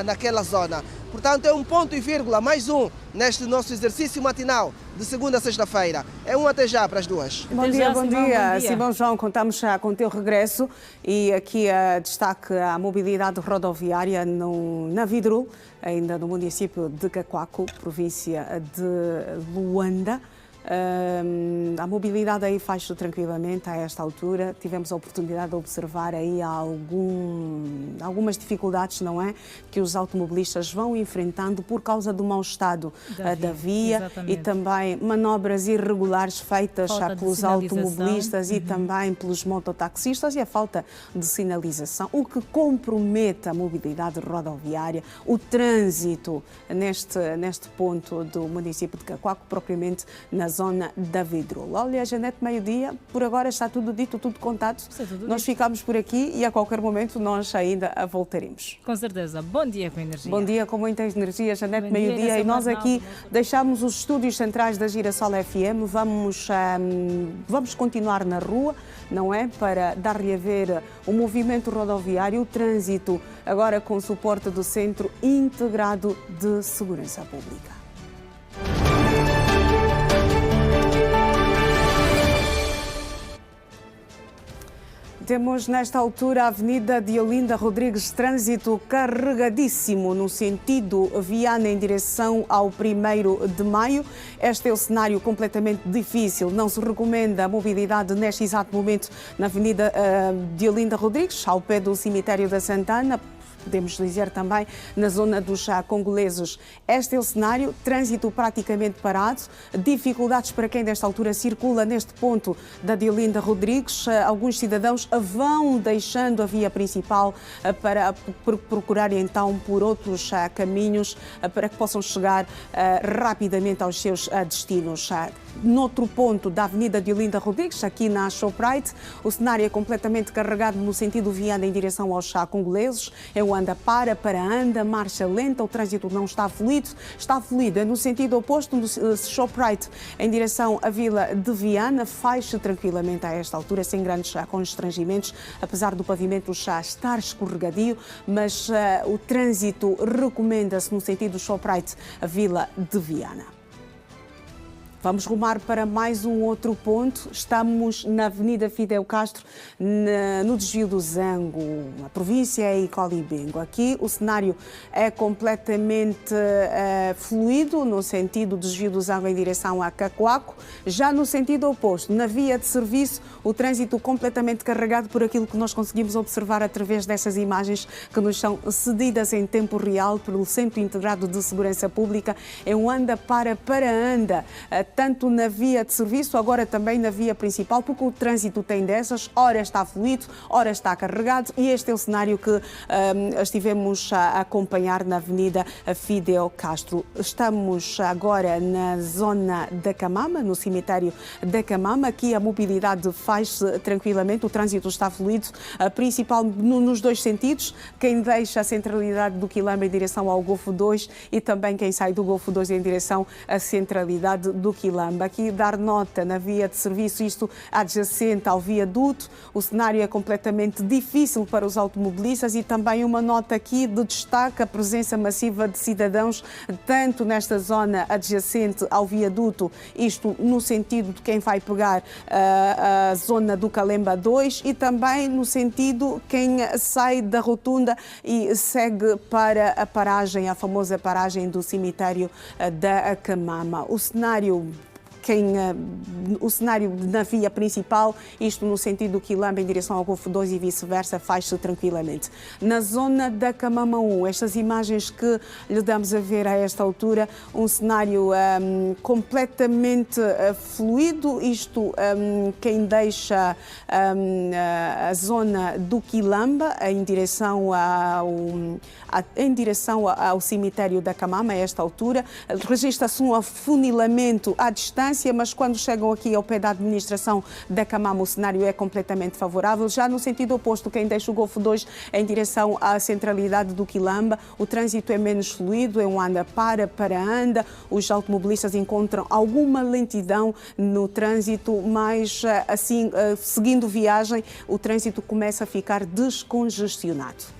naquela zona. Portanto, é um ponto e vírgula, mais um, neste nosso exercício matinal de segunda a sexta-feira. É um até já para as duas. Bom dia, bom dia. Simão João, contamos já com o teu regresso e aqui destaque a mobilidade rodoviária na Vidro, ainda no município de Cacoaco, província de Luanda. A mobilidade aí faz-se tranquilamente a esta altura. Tivemos a oportunidade de observar aí algumas dificuldades, não é? Que os automobilistas vão enfrentando por causa do mau estado da via exatamente. E também manobras irregulares feitas pelos automobilistas e também pelos mototaxistas e a falta de sinalização, o que compromete a mobilidade rodoviária, o trânsito neste ponto do município de Cacoaco, propriamente na zona da Vidro. Olha, Janete Meio-Dia, por agora está tudo dito, tudo contado. Nós ficamos por aqui e a qualquer momento nós ainda voltaremos. Com certeza. Bom dia com energia. Bom dia com muita energia, Janete Meio-Dia. E nós aqui deixamos os estúdios centrais da Girassol FM. Vamos continuar na rua, não é? Para dar-lhe a ver o movimento rodoviário, o trânsito, agora com o suporte do Centro Integrado de Segurança Pública. Temos nesta altura a Avenida de Olinda Rodrigues, trânsito carregadíssimo no sentido Viana em direção ao 1º de Maio. Este é o cenário completamente difícil. Não se recomenda a mobilidade neste exato momento na Avenida de Olinda Rodrigues, ao pé do cemitério da Santana. Podemos dizer também na zona dos congoleses. Este é o cenário, trânsito praticamente parado, dificuldades para quem desta altura circula neste ponto da Diolinda Rodrigues. Alguns cidadãos vão deixando a via principal para procurar então por outros caminhos para que possam chegar rapidamente aos seus destinos. Noutro ponto da Avenida Diolinda Rodrigues, aqui na Shoprite, o cenário é completamente carregado no sentido Viana em direção aos congoleses. É o anda para anda, marcha lenta, o trânsito não está fluido, é no sentido oposto, no Shoprite em direção à Vila de Viana, faz-se tranquilamente a esta altura, sem grandes constrangimentos, apesar do pavimento já estar escorregadio, mas o trânsito recomenda-se no sentido Shoprite, a Vila de Viana. Vamos rumar para mais um outro ponto. Estamos na Avenida Fidel Castro, no desvio do Zango, na província de Colibengo. Aqui o cenário é completamente fluido, no sentido do desvio do Zango em direção a Cacoaco. Já no sentido oposto, na via de serviço, o trânsito completamente carregado por aquilo que nós conseguimos observar através dessas imagens que nos são cedidas em tempo real pelo Centro Integrado de Segurança Pública. É um anda para anda. tanto na via de serviço, agora também na via principal, porque o trânsito tem dessas, ora está fluido, ora está carregado, e este é o cenário que estivemos a acompanhar na Avenida Fidel Castro. Estamos agora na zona da Camama, no cemitério da Camama. Aqui a mobilidade faz-se tranquilamente, o trânsito está fluido, principal nos dois sentidos, quem deixa a centralidade do Quilamba em direção ao Golfo 2 e também quem sai do Golfo 2 em direção à centralidade do Quilamba. Aqui dar nota na via de serviço, isto adjacente ao viaduto, o cenário é completamente difícil para os automobilistas, e também uma nota aqui de destaque, a presença massiva de cidadãos, tanto nesta zona adjacente ao viaduto, isto no sentido de quem vai pegar a zona do Calemba 2, e também no sentido quem sai da rotunda e segue para a paragem, a famosa paragem do cemitério da Camama. O cenário na via principal, isto no sentido do Quilamba em direção ao Golfo 2 e vice-versa, faz-se tranquilamente. Na zona da Camama 1, estas imagens que lhe damos a ver a esta altura, um cenário completamente fluido, isto quem deixa a zona do Quilamba em direção ao cemitério da Camama, a esta altura, registra-se um afunilamento à distância, mas quando chegam aqui ao pé da administração da Camama, o cenário é completamente favorável. Já no sentido oposto, quem deixa o Golfo 2 em direção à centralidade do Quilamba, o trânsito é menos fluido, é um anda-para, para-anda. Os automobilistas encontram alguma lentidão no trânsito, mas assim, seguindo viagem, o trânsito começa a ficar descongestionado.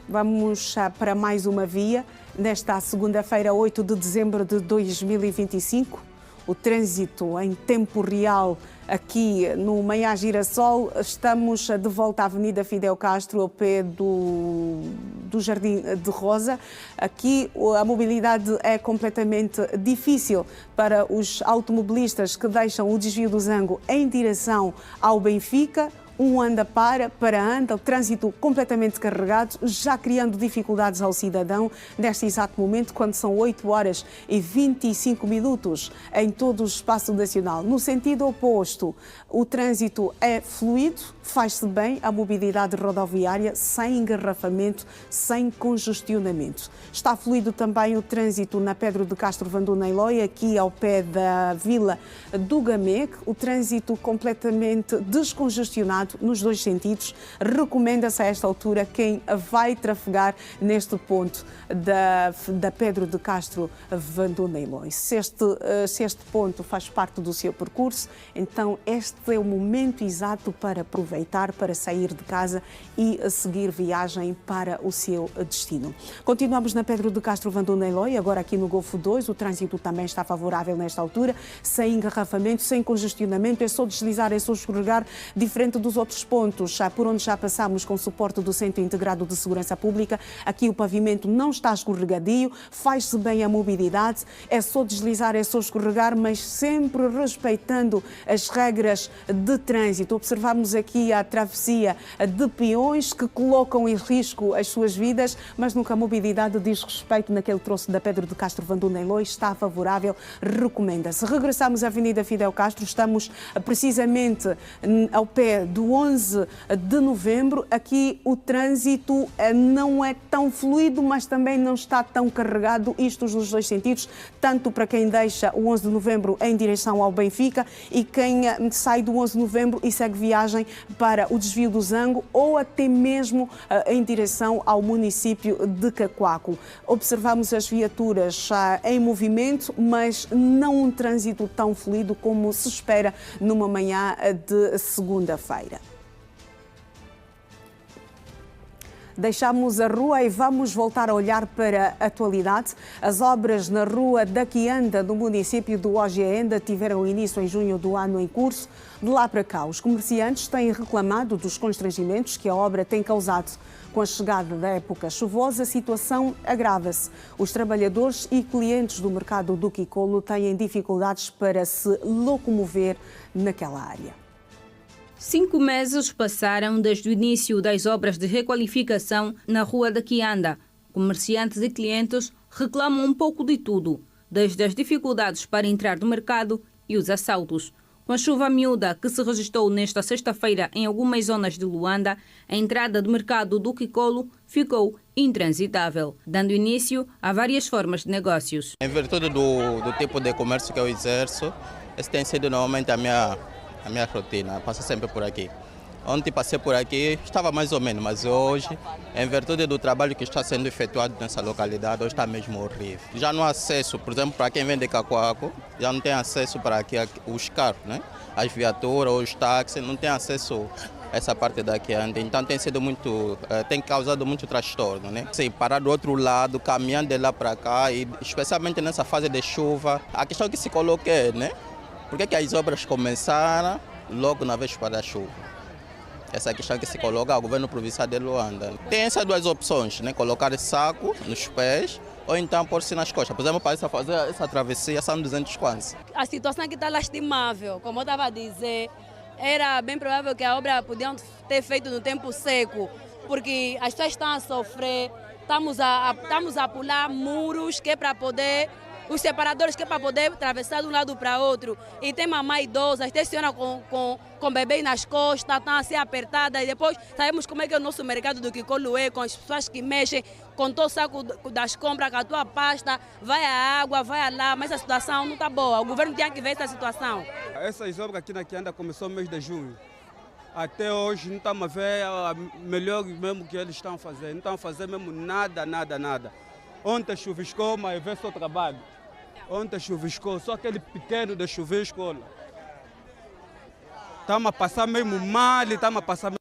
Vamos para mais uma via. Nesta segunda-feira, 8 de dezembro de 2025, o trânsito em tempo real aqui no Maiá Girassol. Estamos de volta à Avenida Fidel Castro, ao pé do Jardim de Rosa. Aqui a mobilidade é completamente difícil para os automobilistas que deixam o desvio do Zango em direção ao Benfica. Um anda para anda, o trânsito completamente carregado, já criando dificuldades ao cidadão neste exato momento, quando são 8 horas e 25 minutos em todo o espaço nacional. No sentido oposto, o trânsito é fluido, faz-se bem a mobilidade rodoviária, sem engarrafamento, sem congestionamento. Está fluido também o trânsito na Pedro de Castro Vanduna Eloy, aqui ao pé da Vila do Gameg, o trânsito completamente descongestionado nos dois sentidos. Recomenda-se a esta altura quem vai trafegar neste ponto da Pedro de Castro Vanduna Eloy. Se este ponto faz parte do seu percurso, então este é o momento exato para aproveitar, para sair de casa e seguir viagem para o seu destino. Continuamos na Pedro de Castro Vanduna Eloy, agora aqui no Golfo 2, o trânsito também está favorável nesta altura, sem engarrafamento, sem congestionamento, é só deslizar, é só escorregar, diferente dos outros pontos, por onde já passamos com o suporte do Centro Integrado de Segurança Pública. Aqui o pavimento não está escorregadio, faz-se bem a mobilidade, é só deslizar, é só escorregar, mas sempre respeitando as regras de trânsito. Observamos aqui a travessia de peões que colocam em risco as suas vidas, mas nunca a mobilidade diz respeito naquele troço da Pedro de Castro Vanduna Eloy, está favorável, recomenda-se. Regressamos à Avenida Fidel Castro, estamos precisamente ao pé do 11 de novembro. Aqui o trânsito não é tão fluido, mas também não está tão carregado, isto nos dois sentidos, tanto para quem deixa o 11 de novembro em direção ao Benfica e quem sai do 11 de novembro e segue viagem para o desvio do Zango ou até mesmo em direção ao município de Cacoaco. Observamos as viaturas em movimento, mas não um trânsito tão fluido como se espera numa manhã de segunda-feira. Deixamos a rua e vamos voltar a olhar para a atualidade. As obras na rua da Quianda, no município do Ogiaenda, tiveram início em junho do ano em curso. De lá para cá, os comerciantes têm reclamado dos constrangimentos que a obra tem causado. Com a chegada da época chuvosa, a situação agrava-se. Os trabalhadores e clientes do mercado do Quicolo têm dificuldades para se locomover naquela área. 5 meses passaram desde o início das obras de requalificação na Rua da Quianda. Comerciantes e clientes reclamam um pouco de tudo, desde as dificuldades para entrar no mercado e os assaltos. Com a chuva miúda que se registrou nesta sexta-feira em algumas zonas de Luanda, a entrada do mercado do Kikolo ficou intransitável, dando início a várias formas de negócios. Em virtude do tipo de comércio que eu exerço, esse tem sido normalmente a minha rotina, passo sempre por aqui. Ontem passei por aqui, estava mais ou menos, mas hoje, em virtude do trabalho que está sendo efetuado nessa localidade, hoje está mesmo horrível. Já não há acesso, por exemplo, para quem vem de Cacoaco, já não tem acesso para aqui os carros, né? As viaturas, os táxis, não tem acesso a essa parte daqui ainda. Então tem sido tem causado muito transtorno, né? Sim, parar do outro lado, caminhando de lá para cá, e especialmente nessa fase de chuva, a questão que se coloca é, né? Por que as obras começaram logo na véspera da chuva? Essa questão que se coloca ao governo provincial de Luanda. Tem essas duas opções, né? Colocar saco nos pés ou então pôr-se nas costas. Por exemplo, para fazer essa travessia são 200 kwanza. A situação aqui está lastimável. Como eu estava a dizer, era bem provável que a obra podiam ter feito no tempo seco, porque as pessoas estão a sofrer, estamos a pular muros que é para poder... Os separadores que é para poder atravessar de um lado para outro. E tem mamãe idosa, estaciona com bebê nas costas, estão assim apertadas. E depois sabemos como é que é o nosso mercado do Kikolo é, com as pessoas que mexem, com todo o saco das compras, com a tua pasta, vai a água, vai lá, mas a situação não está boa. O governo tem que ver essa situação. Essas obras aqui na Quianda começou no mês de junho. Até hoje não estamos a ver melhor mesmo que eles estão a fazer. Não estão a fazer mesmo nada. Ontem chuviscou, mas vê só trabalho. Ontem chuviscou, só aquele pequeno de chuvisco. Estamos a passar mesmo mal,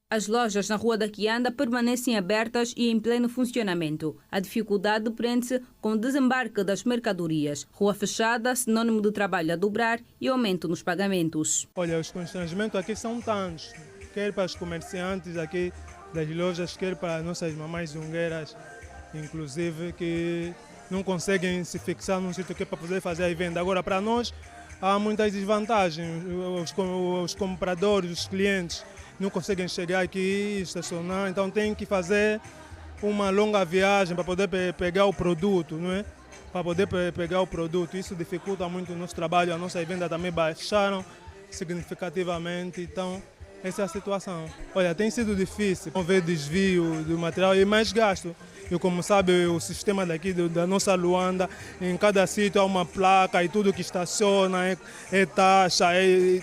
As lojas na Rua da Quianda permanecem abertas e em pleno funcionamento. A dificuldade prende-se com o desembarque das mercadorias. Rua fechada, sinônimo de trabalho a dobrar e aumento nos pagamentos. Olha, os constrangimentos aqui são tantos, quer para os comerciantes aqui das lojas, quer para as nossas mamães zungueiras, inclusive, que não conseguem se fixar num sítio que é para poder fazer a venda. Agora, para nós, há muitas desvantagens. Os compradores, os clientes, não conseguem chegar aqui, estacionar, então tem que fazer uma longa viagem para poder pegar o produto, não é? Para poder pegar o produto. Isso dificulta muito o nosso trabalho, a nossa venda também baixaram significativamente, então essa é a situação. Olha, tem sido difícil ver desvio do material e mais gasto. E como sabe, o sistema daqui da nossa Luanda, em cada sítio há uma placa e tudo que estaciona é taxa, é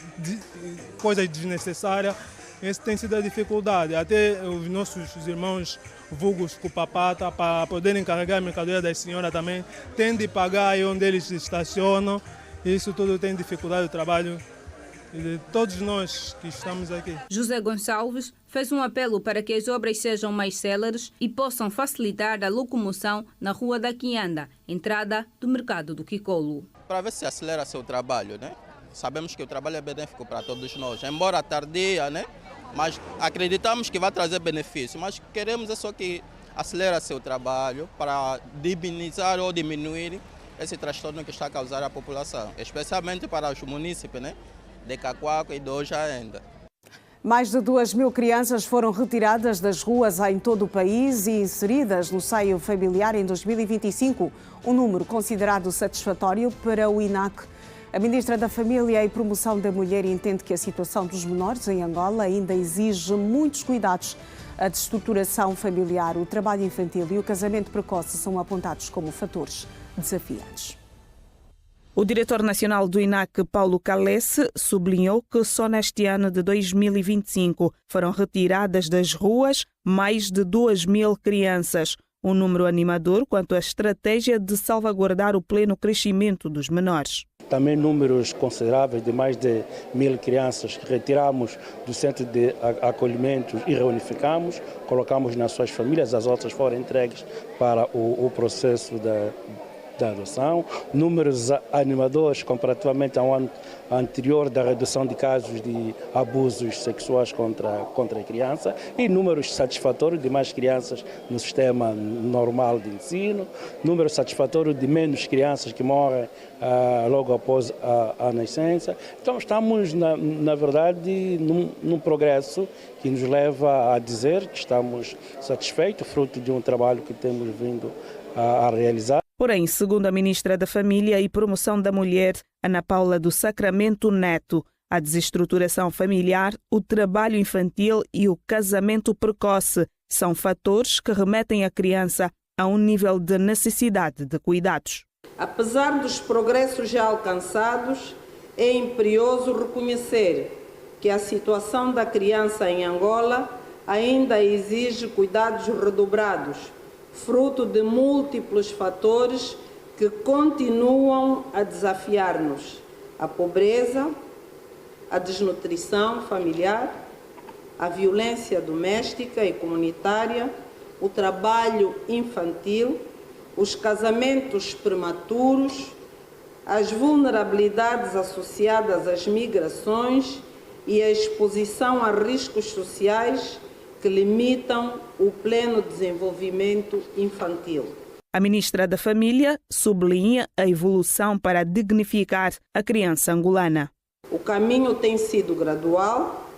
coisa desnecessária. Essa tem sido a dificuldade. Até os nossos irmãos vulgos com papata, para poderem carregar a mercadoria das senhoras também, têm de pagar aí onde eles estacionam. Isso tudo tem dificuldade do trabalho de todos nós que estamos aqui. José Gonçalves fez um apelo para que as obras sejam mais céleres e possam facilitar a locomoção na Rua da Quianda, entrada do mercado do Kikolo. Para ver se acelera seu trabalho, né? Sabemos que o trabalho é benéfico para todos nós, embora tardia, né? Mas acreditamos que vai trazer benefício, mas queremos só que acelere seu trabalho para diminuir esse transtorno que está a causar à população, especialmente para os munícipes, né? De Cacoaco e de hoje ainda. Mais de 2.000 crianças foram retiradas das ruas em todo o país e inseridas no seio familiar em 2025, um número considerado satisfatório para o INAC. A ministra da Família e Promoção da Mulher entende que a situação dos menores em Angola ainda exige muitos cuidados. A destruturação familiar, o trabalho infantil e o casamento precoce são apontados como fatores desafiantes. O diretor nacional do INAC, Paulo Calesse, sublinhou que só neste ano de 2025 foram retiradas das ruas mais de 2.000 crianças, um número animador quanto à estratégia de salvaguardar o pleno crescimento dos menores. Também números consideráveis de mais de 1.000 crianças que retiramos do centro de acolhimento e reunificamos, colocamos nas suas famílias, as outras foram entregues para o processo da adoção, números animadores comparativamente ao ano anterior da redução de casos de abusos sexuais contra a criança e números satisfatórios de mais crianças no sistema normal de ensino, números satisfatórios de menos crianças que morrem logo após a nascença. Então estamos, na verdade, num progresso que nos leva a dizer que estamos satisfeitos, fruto de um trabalho que temos vindo a realizar. Porém, segundo a ministra da Família e Promoção da Mulher, Ana Paula do Sacramento Neto, a desestruturação familiar, o trabalho infantil e o casamento precoce são fatores que remetem a criança a um nível de necessidade de cuidados. Apesar dos progressos já alcançados, é imperioso reconhecer que a situação da criança em Angola ainda exige cuidados redobrados, fruto de múltiplos fatores que continuam a desafiar-nos: a pobreza, a desnutrição familiar, a violência doméstica e comunitária, o trabalho infantil, os casamentos prematuros, as vulnerabilidades associadas às migrações e a exposição a riscos sociais que limitam o pleno desenvolvimento infantil. A ministra da Família sublinha a evolução para dignificar a criança angolana. O caminho tem sido gradual,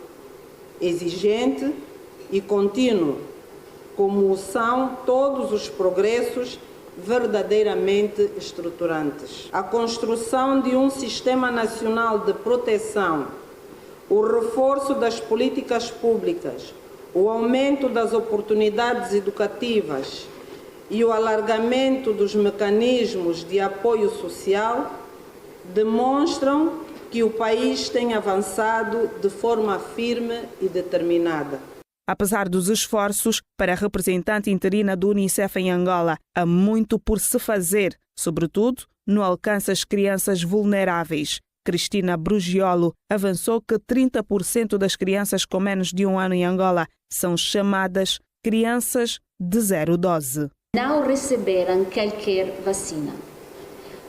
exigente e contínuo, como são todos os progressos verdadeiramente estruturantes. A construção de um sistema nacional de proteção, o reforço das políticas públicas, o aumento das oportunidades educativas e o alargamento dos mecanismos de apoio social demonstram que o país tem avançado de forma firme e determinada. Apesar dos esforços, para a representante interina do Unicef em Angola, há muito por se fazer, sobretudo no alcance às crianças vulneráveis. Cristina Brugiolo avançou que 30% das crianças com menos de 1 ano em Angola são chamadas crianças de 0 dose. Não receberam qualquer vacina.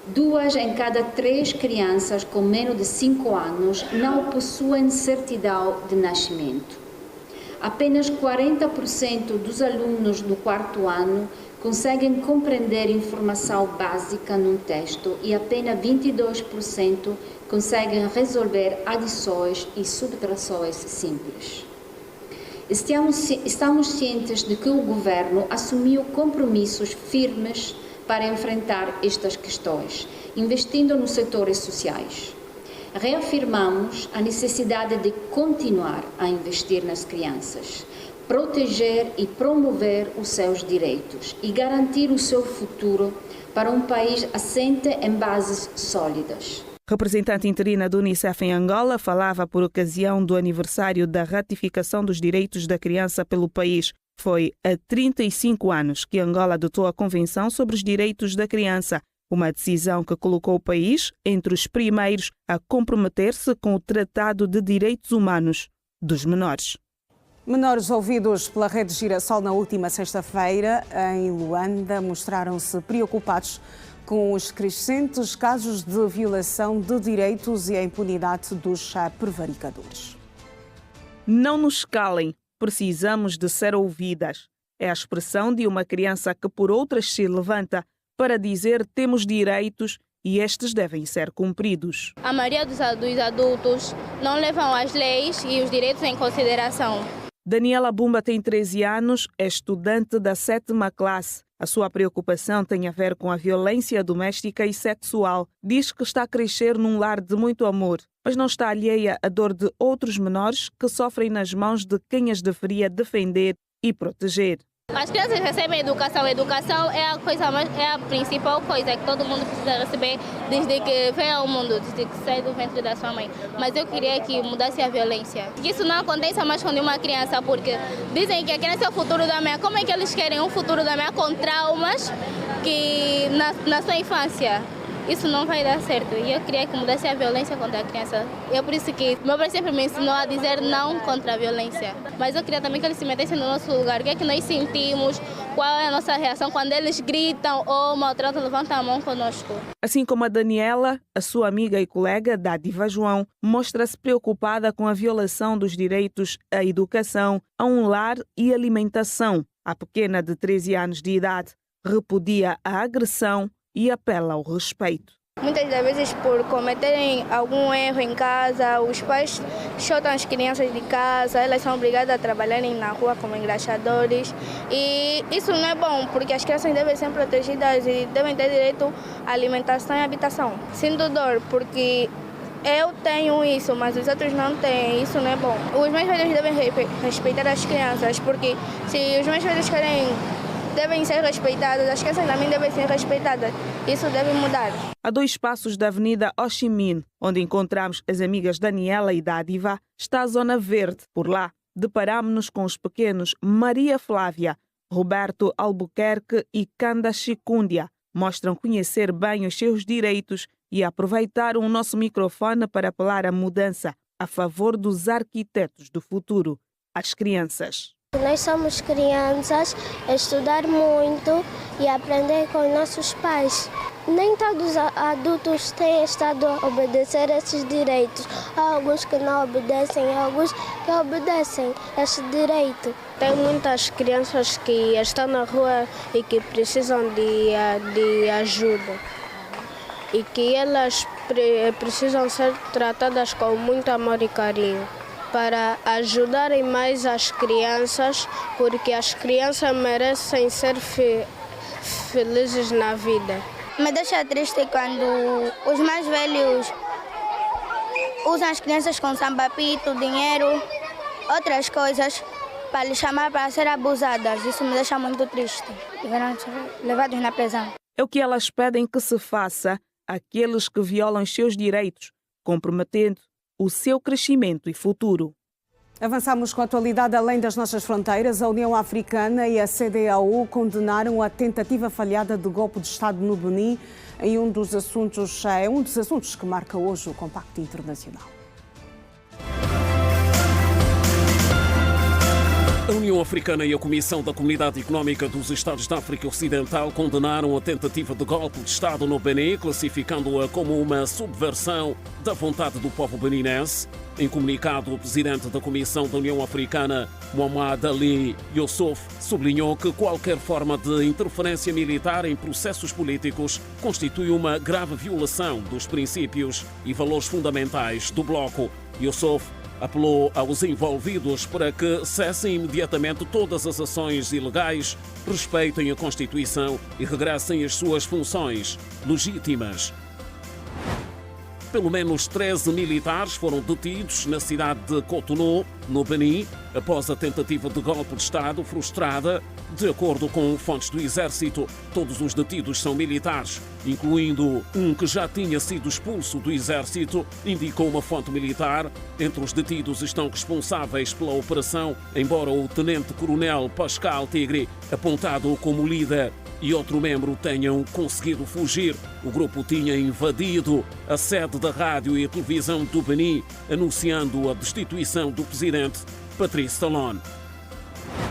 2 em cada 3 crianças com menos de 5 anos não possuem certidão de nascimento. Apenas 40% dos alunos do 4º ano conseguem compreender informação básica num texto e apenas 22% conseguem resolver adições e subtrações simples. Estamos cientes de que o governo assumiu compromissos firmes para enfrentar estas questões, investindo nos setores sociais. Reafirmamos a necessidade de continuar a investir nas crianças, proteger e promover os seus direitos e garantir o seu futuro para um país assente em bases sólidas. Representante interina do Unicef em Angola falava por ocasião do aniversário da ratificação dos direitos da criança pelo país. Foi há 35 anos que Angola adotou a Convenção sobre os Direitos da Criança, uma decisão que colocou o país entre os primeiros a comprometer-se com o Tratado de Direitos Humanos dos Menores. Menores ouvidos pela Rede Girassol na última sexta-feira em Luanda mostraram-se preocupados com os crescentes casos de violação de direitos e a impunidade dos prevaricadores. Não nos calem, precisamos de ser ouvidas. É a expressão de uma criança que por outras se levanta para dizer temos direitos e estes devem ser cumpridos. A maioria dos adultos não levam as leis e os direitos em consideração. Daniela Bumba tem 13 anos, é estudante da 7ª classe. A sua preocupação tem a ver com a violência doméstica e sexual. Diz que está a crescer num lar de muito amor, mas não está alheia à dor de outros menores que sofrem nas mãos de quem as deveria defender e proteger. As crianças recebem educação. Educação é a principal coisa que todo mundo precisa receber desde que vem ao mundo, desde que sai do ventre da sua mãe. Mas eu queria que mudasse a violência. Que isso não aconteça mais com uma criança, porque dizem que a criança é o futuro da mãe. Como é que eles querem um futuro da mãe com traumas que na sua infância? isso não vai dar certo. E eu queria que mudasse a violência contra a criança. É por isso que meu pai sempre me ensinou a dizer não contra a violência. Mas eu queria também que eles se metessem no nosso lugar. O que é que nós sentimos? Qual é a nossa reação quando eles gritam ou maltratam, levantam a mão conosco? Assim como a Daniela, a sua amiga e colega Dádiva João mostra-se preocupada com a violação dos direitos à educação, a um lar e alimentação. A pequena de 13 anos de idade repudia a agressão e apela ao respeito. Muitas das vezes, por cometerem algum erro em casa, os pais chutam as crianças de casa, elas são obrigadas a trabalharem na rua como engraxadores. E isso não é bom, porque as crianças devem ser protegidas e devem ter direito à alimentação e habitação. Sinto dor, porque eu tenho isso, mas os outros não têm, isso não é bom. Os mais velhos devem respeitar as crianças, porque se os mais velhos devem ser respeitados, as crianças também devem ser respeitadas. Isso deve mudar. A 2 passos da Avenida Ho Chi Minh, onde encontramos as amigas Daniela e Dádiva, está a Zona Verde. Por lá, deparamos-nos com os pequenos Maria Flávia, Roberto Albuquerque e Kanda Chicundia. Mostram conhecer bem os seus direitos e aproveitaram o nosso microfone para apelar à mudança a favor dos arquitetos do futuro, as crianças. Nós somos crianças, estudar muito e aprender com nossos pais. Nem todos os adultos têm estado a obedecer esses direitos. Há alguns que não obedecem, há alguns que obedecem esse direito. Tem muitas crianças que estão na rua e que precisam de ajuda. E que elas precisam ser tratadas com muito amor e carinho, para ajudarem mais as crianças, porque as crianças merecem ser felizes na vida. Me deixa triste quando os mais velhos usam as crianças com samba-pito, dinheiro, outras coisas, para lhes chamar para ser abusadas. Isso me deixa muito triste. E verão ser levados na prisão. É o que elas pedem que se faça àqueles que violam seus direitos, comprometendo o seu crescimento e futuro. Avançamos com a atualidade além das nossas fronteiras. A União Africana e a CEDEAO condenaram a tentativa falhada de golpe de Estado no Benin em um dos assuntos que marca hoje o Compacto Internacional. A União Africana e a Comissão da Comunidade Económica dos Estados da África Ocidental condenaram a tentativa de golpe de Estado no Benin, classificando-a como uma subversão da vontade do povo beninense. Em comunicado, o presidente da Comissão da União Africana, Mohamed Ali Youssouf, sublinhou que qualquer forma de interferência militar em processos políticos constitui uma grave violação dos princípios e valores fundamentais do bloco. Youssouf apelou aos envolvidos para que cessem imediatamente todas as ações ilegais, respeitem a Constituição e regressem às suas funções legítimas. Pelo menos 13 militares foram detidos na cidade de Cotonou, no Benin, após a tentativa de golpe de Estado frustrada. De acordo com fontes do Exército, todos os detidos são militares, incluindo um que já tinha sido expulso do Exército, indicou uma fonte militar. Entre os detidos estão responsáveis pela operação, embora o tenente-coronel Pascal Tigre, apontado como líder, e outro membro tenham conseguido fugir. O grupo tinha invadido a sede da rádio e televisão do Benin, anunciando a destituição do presidente Patrice Talon.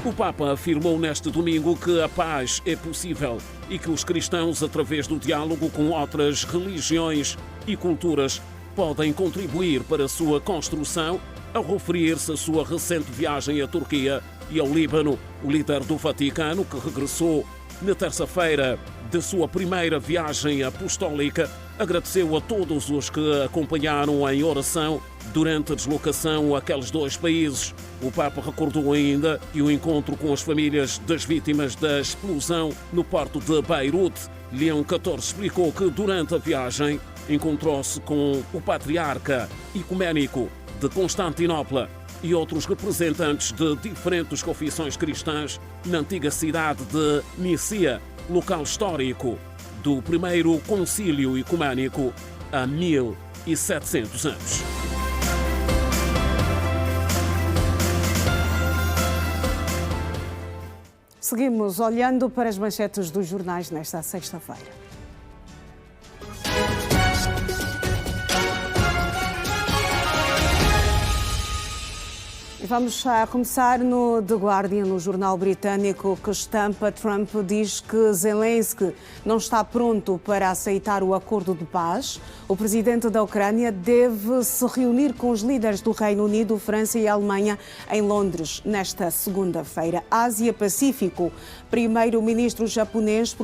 O Papa afirmou neste domingo que a paz é possível e que os cristãos, através do diálogo com outras religiões e culturas, podem contribuir para a sua construção. Ao referir-se à sua recente viagem à Turquia e ao Líbano, o líder do Vaticano, que regressou na terça-feira de sua primeira viagem apostólica, agradeceu a todos os que acompanharam em oração durante a deslocação àqueles 2 países. O Papa recordou ainda que o encontro com as famílias das vítimas da explosão no porto de Beirute. Leão XIV explicou que durante a viagem encontrou-se com o patriarca ecumênico de Constantinopla e outros representantes de diferentes confissões cristãs na antiga cidade de Nicea, local histórico do primeiro concílio ecumênico há 1700 anos. Seguimos olhando para as manchetes dos jornais nesta sexta-feira. Vamos começar no The Guardian, no jornal britânico que estampa. Trump diz que Zelensky não está pronto para aceitar o acordo de paz. O presidente da Ucrânia deve se reunir com os líderes do Reino Unido, França e Alemanha em Londres nesta segunda-feira. Ásia-Pacífico. Primeiro-ministro japonês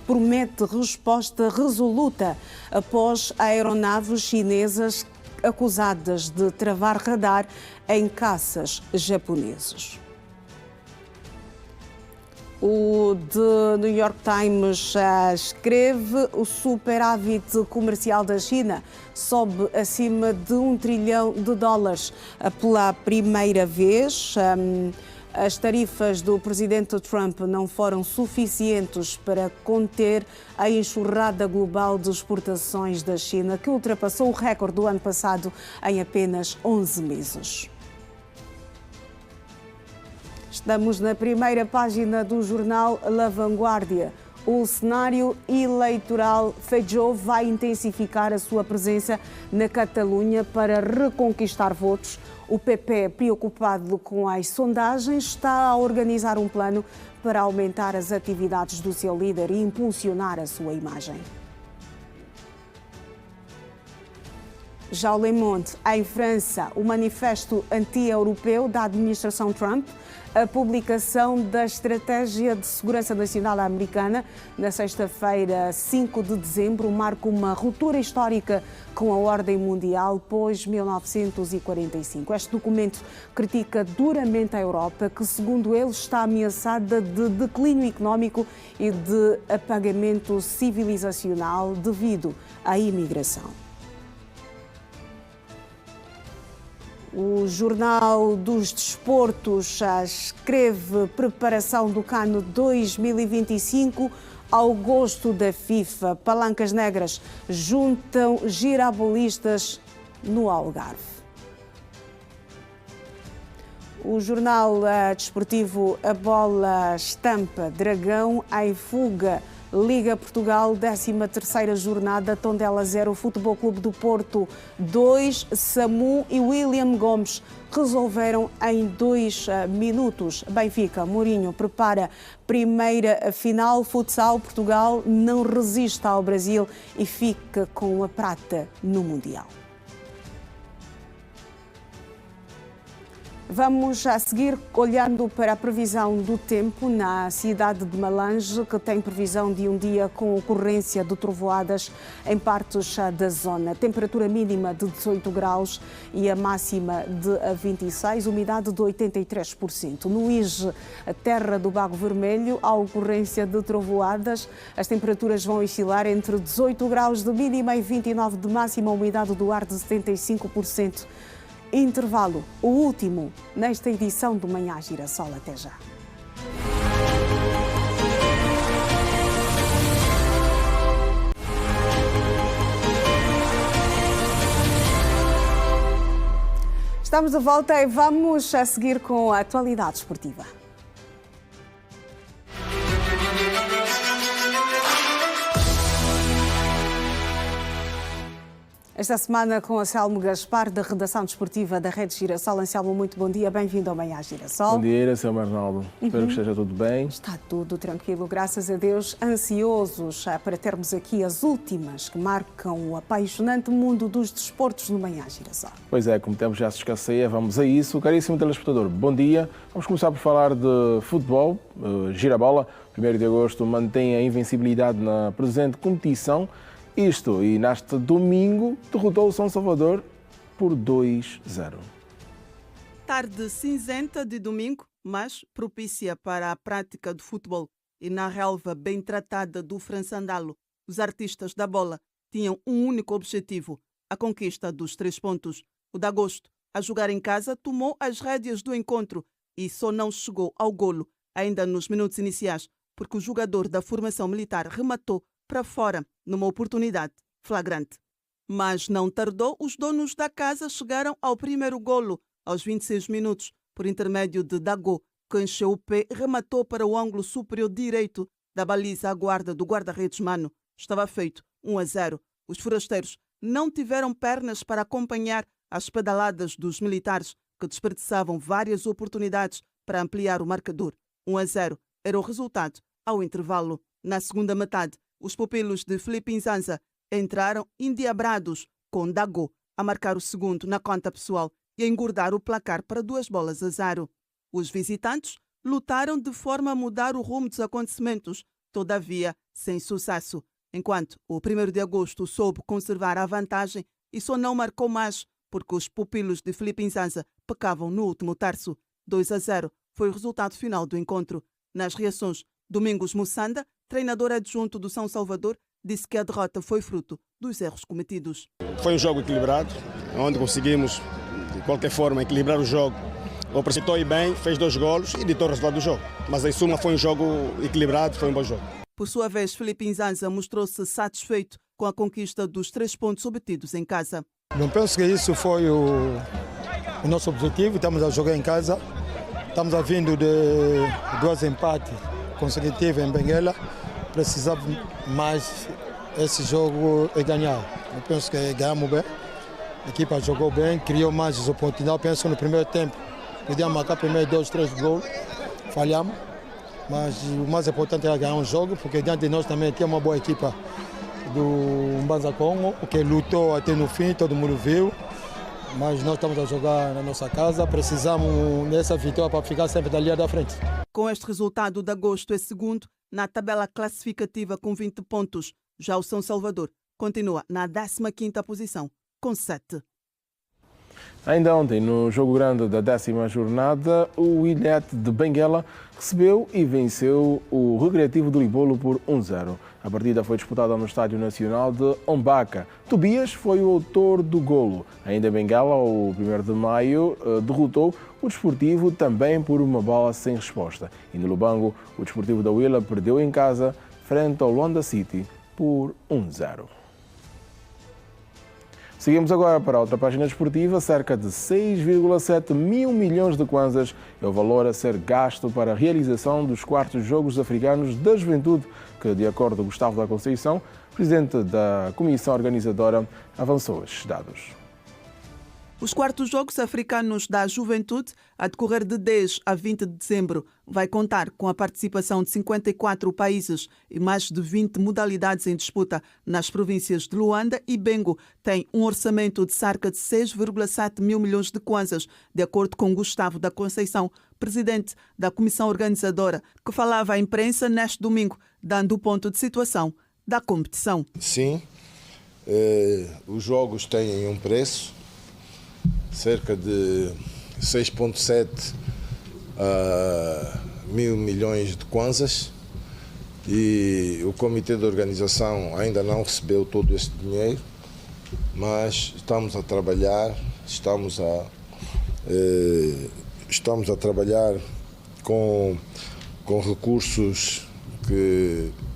promete resposta resoluta após aeronaves chinesas acusadas de travar radar em caças japoneses. O The New York Times escreve: o superávit comercial da China sobe acima de $1 trilhão pela primeira vez. As tarifas do presidente Trump não foram suficientes para conter a enxurrada global de exportações da China, que ultrapassou o recorde do ano passado em apenas 11 meses. Estamos na primeira página do jornal La Vanguardia. O cenário eleitoral. Feijóo vai intensificar a sua presença na Catalunha para reconquistar votos. O PP, preocupado com as sondagens, está a organizar um plano para aumentar as atividades do seu líder e impulsionar a sua imagem. Já o Le Monde, em França, o manifesto anti-europeu da administração Trump, a publicação da Estratégia de Segurança Nacional Americana na sexta-feira, 5 de dezembro, marca uma ruptura histórica com a ordem mundial pós-1945. Este documento critica duramente a Europa, que, segundo ele, está ameaçada de declínio económico e de apagamento civilizacional devido à imigração. O Jornal dos Desportos escreve: preparação do Cano 2025 ao gosto da FIFA. Palancas negras juntam girabolistas no Algarve. O jornal desportivo A Bola estampa: Dragão em fuga. Liga Portugal, 13ª jornada, Tondela 0, Futebol Clube do Porto 2, Samu e William Gomes resolveram em 2 minutos. Benfica, Mourinho prepara primeira final. Futsal, Portugal não resiste ao Brasil e fica com a prata no Mundial. Vamos a seguir olhando para a previsão do tempo na cidade de Malange, que tem previsão de um dia com ocorrência de trovoadas em partes da zona. Temperatura mínima de 18 graus e a máxima de 26, umidade de 83%. No Ige, a terra do Bago Vermelho, há ocorrência de trovoadas. As temperaturas vão oscilar entre 18 graus de mínima e 29 de máxima, umidade do ar de 75%. Intervalo, o último nesta edição do Manhã Girassol. Até já. Estamos de volta e vamos a seguir com a atualidade esportiva. Esta semana com Anselmo Gaspar, da redação desportiva da Rede Girassol. Anselmo, muito bom dia, bem-vindo ao Manhã Girassol. Bom dia, Sr. Arnaldo. Espero que esteja tudo bem. Está tudo tranquilo, graças a Deus. Ansiosos para termos aqui as últimas que marcam o apaixonante mundo dos desportos no Manhã Girassol. Pois é, como o tempo já se escasseia, vamos a isso. Caríssimo telespectador, bom dia. Vamos começar por falar de futebol. Girabola, 1º de agosto, mantém a invencibilidade na presente competição. Isto, e neste domingo, derrotou o São Salvador por 2-0. Tarde cinzenta de domingo, mas propícia para a prática do futebol. E na relva bem tratada do Françandalo, os artistas da bola tinham um único objetivo: a conquista dos 3 pontos. O Dagosto, a jogar em casa, tomou as rédeas do encontro e só não chegou ao golo, ainda nos minutos iniciais, porque o jogador da formação militar rematou para fora, numa oportunidade flagrante. Mas não tardou, os donos da casa chegaram ao primeiro golo, aos 26 minutos, por intermédio de Dagô, que encheu o pé e rematou para o ângulo superior direito da baliza à guarda do guarda-redes Mano. Estava feito 1-0. Os forasteiros não tiveram pernas para acompanhar as pedaladas dos militares, que desperdiçavam várias oportunidades para ampliar o marcador. 1-0 era o resultado ao intervalo. Na segunda metade, os pupilos de Filipe Nzanza entraram endiabrados, com Dago a marcar o segundo na conta pessoal e a engordar o placar para 2-0. Os visitantes lutaram de forma a mudar o rumo dos acontecimentos, todavia sem sucesso, enquanto o 1º de agosto soube conservar a vantagem e só não marcou mais porque os pupilos de Filipe Nzanza pecavam no último terço. 2-0 foi o resultado final do encontro. Nas reações, Domingos Mussanda, treinador adjunto do São Salvador, disse que a derrota foi fruto dos erros cometidos. Foi um jogo equilibrado, onde conseguimos, de qualquer forma, equilibrar o jogo. O apresentou bem, fez 2 golos e ditou o resultado do jogo. Mas, em suma, foi um jogo equilibrado, foi um bom jogo. Por sua vez, Filipe Nzanza mostrou-se satisfeito com a conquista dos 3 pontos obtidos em casa. Não penso que isso foi o nosso objetivo. Estamos a jogar em casa. Estamos a vindo de 2 empates consecutivos em Benguela. Precisamos mais esse jogo e ganhar. Eu penso que ganhamos bem. A equipa jogou bem, criou mais oportunidades. Penso que no primeiro tempo podíamos marcar primeiro 2, 3 gols. Falhamos. Mas o mais importante era ganhar um jogo, porque diante de nós também tinha uma boa equipa do Mbanza Congo, que lutou até no fim, todo mundo viu. Mas nós estamos a jogar na nossa casa, precisamos dessa vitória para ficar sempre da linha da frente. Com este resultado, o de agosto é segundo na tabela classificativa com 20 pontos. Já o São Salvador continua na 15ª posição, com 7. Ainda ontem, no jogo grande da 10ª jornada, o Ilhete de Benguela recebeu e venceu o Recreativo do Libolo por 1-0. A partida foi disputada no Estádio Nacional de Ombaca. Tobias foi o autor do golo. Ainda em Benguela, o 1º de maio, derrotou o Desportivo também por uma bola sem resposta. E no Lubango, o Desportivo da Huila perdeu em casa frente ao Luanda City por 1-0. Seguimos agora para outra página desportiva. Cerca de 6,7 mil milhões de kwanzas é o valor a ser gasto para a realização dos 4º Jogos Africanos da Juventude, que, de acordo com Gustavo da Conceição, presidente da comissão organizadora, avançou estes dados. Os 4º Jogos Africanos da Juventude, a decorrer de 10 a 20 de dezembro, vai contar com a participação de 54 países e mais de 20 modalidades em disputa nas províncias de Luanda e Bengo. Tem um orçamento de cerca de 6,7 mil milhões de kwanzas, de acordo com Gustavo da Conceição, presidente da comissão organizadora, que falava à imprensa neste domingo, dando o ponto de situação da competição. Sim, os jogos têm um preço, cerca de 6,7 mil milhões de kwanzas, e o comitê de organização ainda não recebeu todo esse dinheiro, mas estamos a trabalhar, estamos a trabalhar com recursos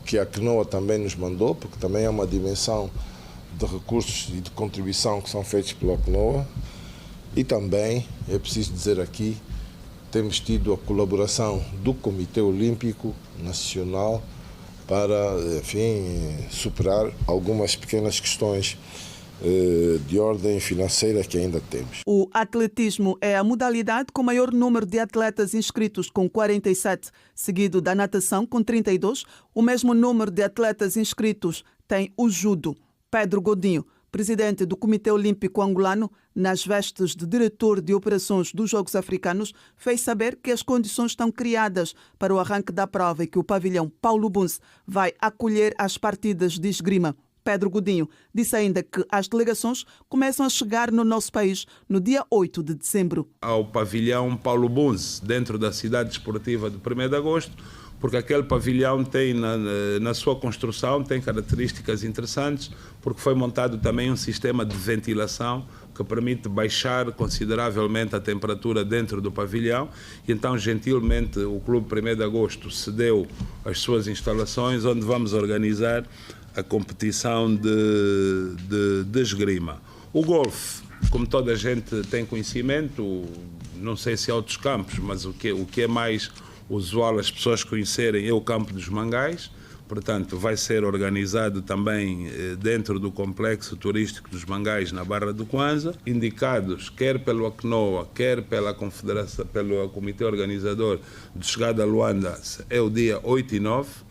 que a CNOA também nos mandou, porque também é uma dimensão de recursos e de contribuição que são feitos pela CNOA. E também, é preciso dizer aqui, temos tido a colaboração do Comitê Olímpico Nacional para, enfim, superar algumas pequenas questões de ordem financeira que ainda temos. O atletismo é a modalidade com maior número de atletas inscritos, com 47, seguido da natação, com 32. O mesmo número de atletas inscritos tem o judo. Pedro Godinho, presidente do Comitê Olímpico Angolano, nas vestes de diretor de operações dos Jogos Africanos, fez saber que as condições estão criadas para o arranque da prova e que o pavilhão Paulo Bunce vai acolher as partidas de esgrima. Pedro Godinho disse ainda que as delegações começam a chegar no nosso país no dia 8 de dezembro. Ao pavilhão Paulo Bunce, dentro da cidade desportiva de 1º de agosto, porque aquele pavilhão tem na sua construção tem características interessantes, porque foi montado também um sistema de ventilação que permite baixar consideravelmente a temperatura dentro do pavilhão, e então gentilmente o Clube 1º de Agosto cedeu as suas instalações, onde vamos organizar a competição de esgrima. O golfe, como toda a gente tem conhecimento, não sei se há outros campos, mas o que é mais usual as pessoas conhecerem é o campo dos Mangais, Portanto, vai ser organizado também dentro do complexo turístico dos Mangais, na Barra do Kwanza, indicados quer pelo ACNOA, quer pela Confederação, pelo Comitê Organizador de Chegada a Luanda, é o dia 8 e 9,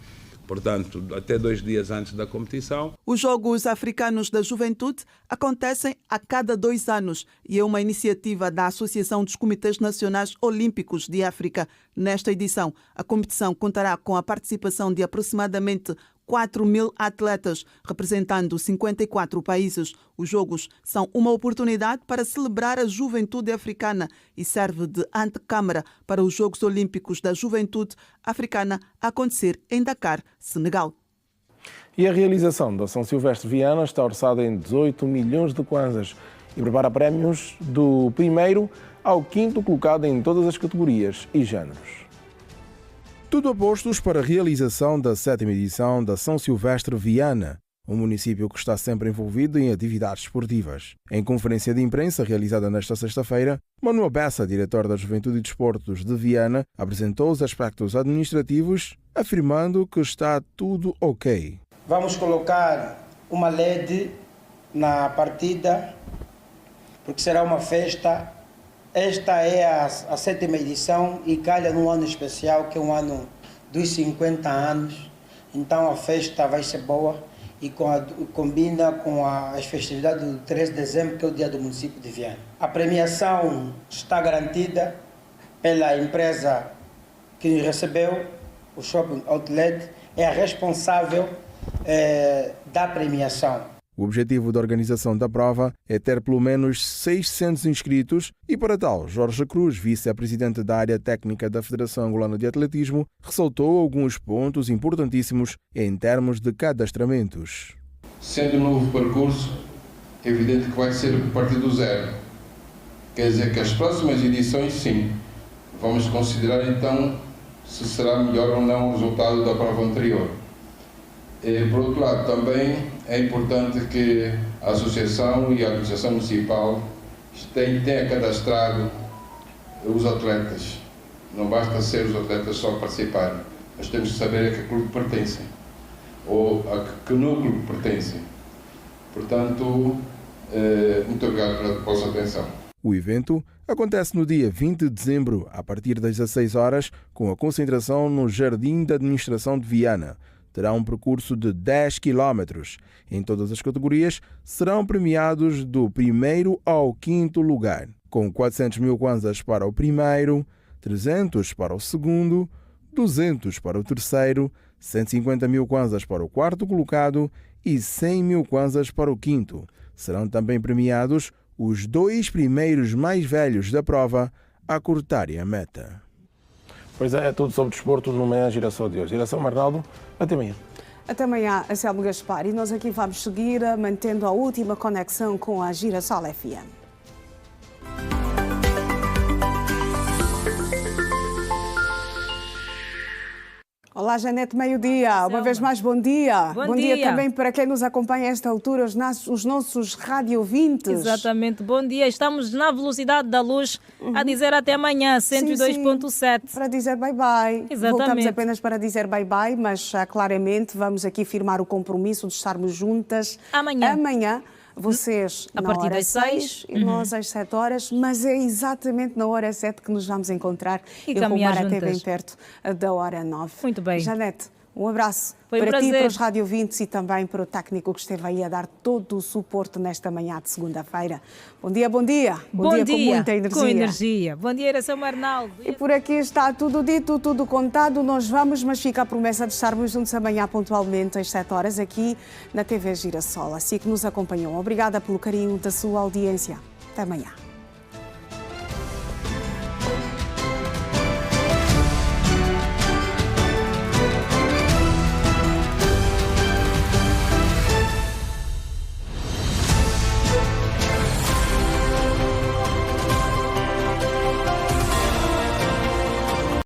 portanto, até 2 dias antes da competição. Os Jogos Africanos da Juventude acontecem a cada 2 anos e é uma iniciativa da Associação dos Comitês Nacionais Olímpicos de África. Nesta edição, a competição contará com a participação de aproximadamente 4.000 atletas, representando 54 países. Os Jogos são uma oportunidade para celebrar a juventude africana e serve de antecâmara para os Jogos Olímpicos da Juventude Africana a acontecer em Dakar, Senegal. E a realização da São Silvestre Viana está orçada em 18 milhões de kwanzas e prepara prémios do primeiro ao 5º colocado em todas as categorias e géneros. Tudo a postos para a realização da 7ª edição da São Silvestre Viana, um município que está sempre envolvido em atividades esportivas. Em conferência de imprensa realizada nesta sexta-feira, Manuel Bessa, diretor da Juventude e Desportos de Viana, apresentou os aspectos administrativos, afirmando que está tudo ok. Vamos colocar uma LED na partida, porque será uma festa. Esta é a 7ª edição e calha num ano especial, que é um ano dos 50 anos. Então a festa vai ser boa e combina com as festividades do 13 de dezembro, que é o dia do município de Viana. A premiação está garantida pela empresa que nos recebeu, o Shopping Outlet, é a responsável da premiação. O objetivo da organização da prova é ter pelo menos 600 inscritos e, para tal, Jorge Cruz, vice-presidente da área técnica da Federação Angolana de Atletismo, ressaltou alguns pontos importantíssimos em termos de cadastramentos. Sendo um novo percurso, é evidente que vai ser a partir do zero. Quer dizer que as próximas edições, sim, vamos considerar então se será melhor ou não o resultado da prova anterior. Por outro lado, também é importante que a Associação e a Administração Municipal tenham cadastrado os atletas. Não basta ser os atletas só participarem, mas temos que saber a que clube pertencem, ou a que núcleo pertencem. Portanto, muito obrigado pela vossa atenção. O evento acontece no dia 20 de dezembro, a partir das 16 horas, com a concentração no Jardim da Administração de Viana. Terá um percurso de 10 km. Em todas as categorias, serão premiados do 1º ao 5º lugar, com 400 mil kwanzas para o primeiro, 300 para o segundo, 200 para o terceiro, 150 mil kwanzas para o 4º colocado e 100 mil kwanzas para o 5º. Serão também premiados os 2 primeiros mais velhos da prova a cortarem a meta. Pois é tudo sobre desporto no Manhã Girassol de hoje. Girassol Arnaldo, até amanhã. Até amanhã, Anselmo Gaspar. E nós aqui vamos seguir mantendo a última conexão com a Girassol FM. Olá, Janete, meio-dia. Uma vez mais, bom dia. Bom dia também para quem nos acompanha a esta altura, os nossos radiovintes. Exatamente, bom dia. Estamos na velocidade da luz a dizer até amanhã, 102.7. Para dizer bye-bye. Exatamente. Voltamos apenas para dizer bye-bye, mas claramente vamos aqui firmar o compromisso de estarmos juntas amanhã. Vocês a na partir hora das 6 e nós às 7 horas, mas é exatamente na hora 7 que nos vamos encontrar e caminhar rumar juntas. até bem perto da hora 9. Muito bem. Janete, um abraço Foi um para ti, prazer. para os radiovintes e também para o técnico que esteve aí a dar todo o suporte nesta manhã de segunda-feira. Bom dia, bom dia. Bom dia, com muita energia. Com energia. Bom dia, Iração Arnaldo. E por aqui está tudo dito, tudo contado. Nós vamos, mas fica a promessa de estarmos juntos amanhã pontualmente às 7 horas aqui na TV Girassol. Assim que nos acompanham. Obrigada pelo carinho da sua audiência. Até amanhã.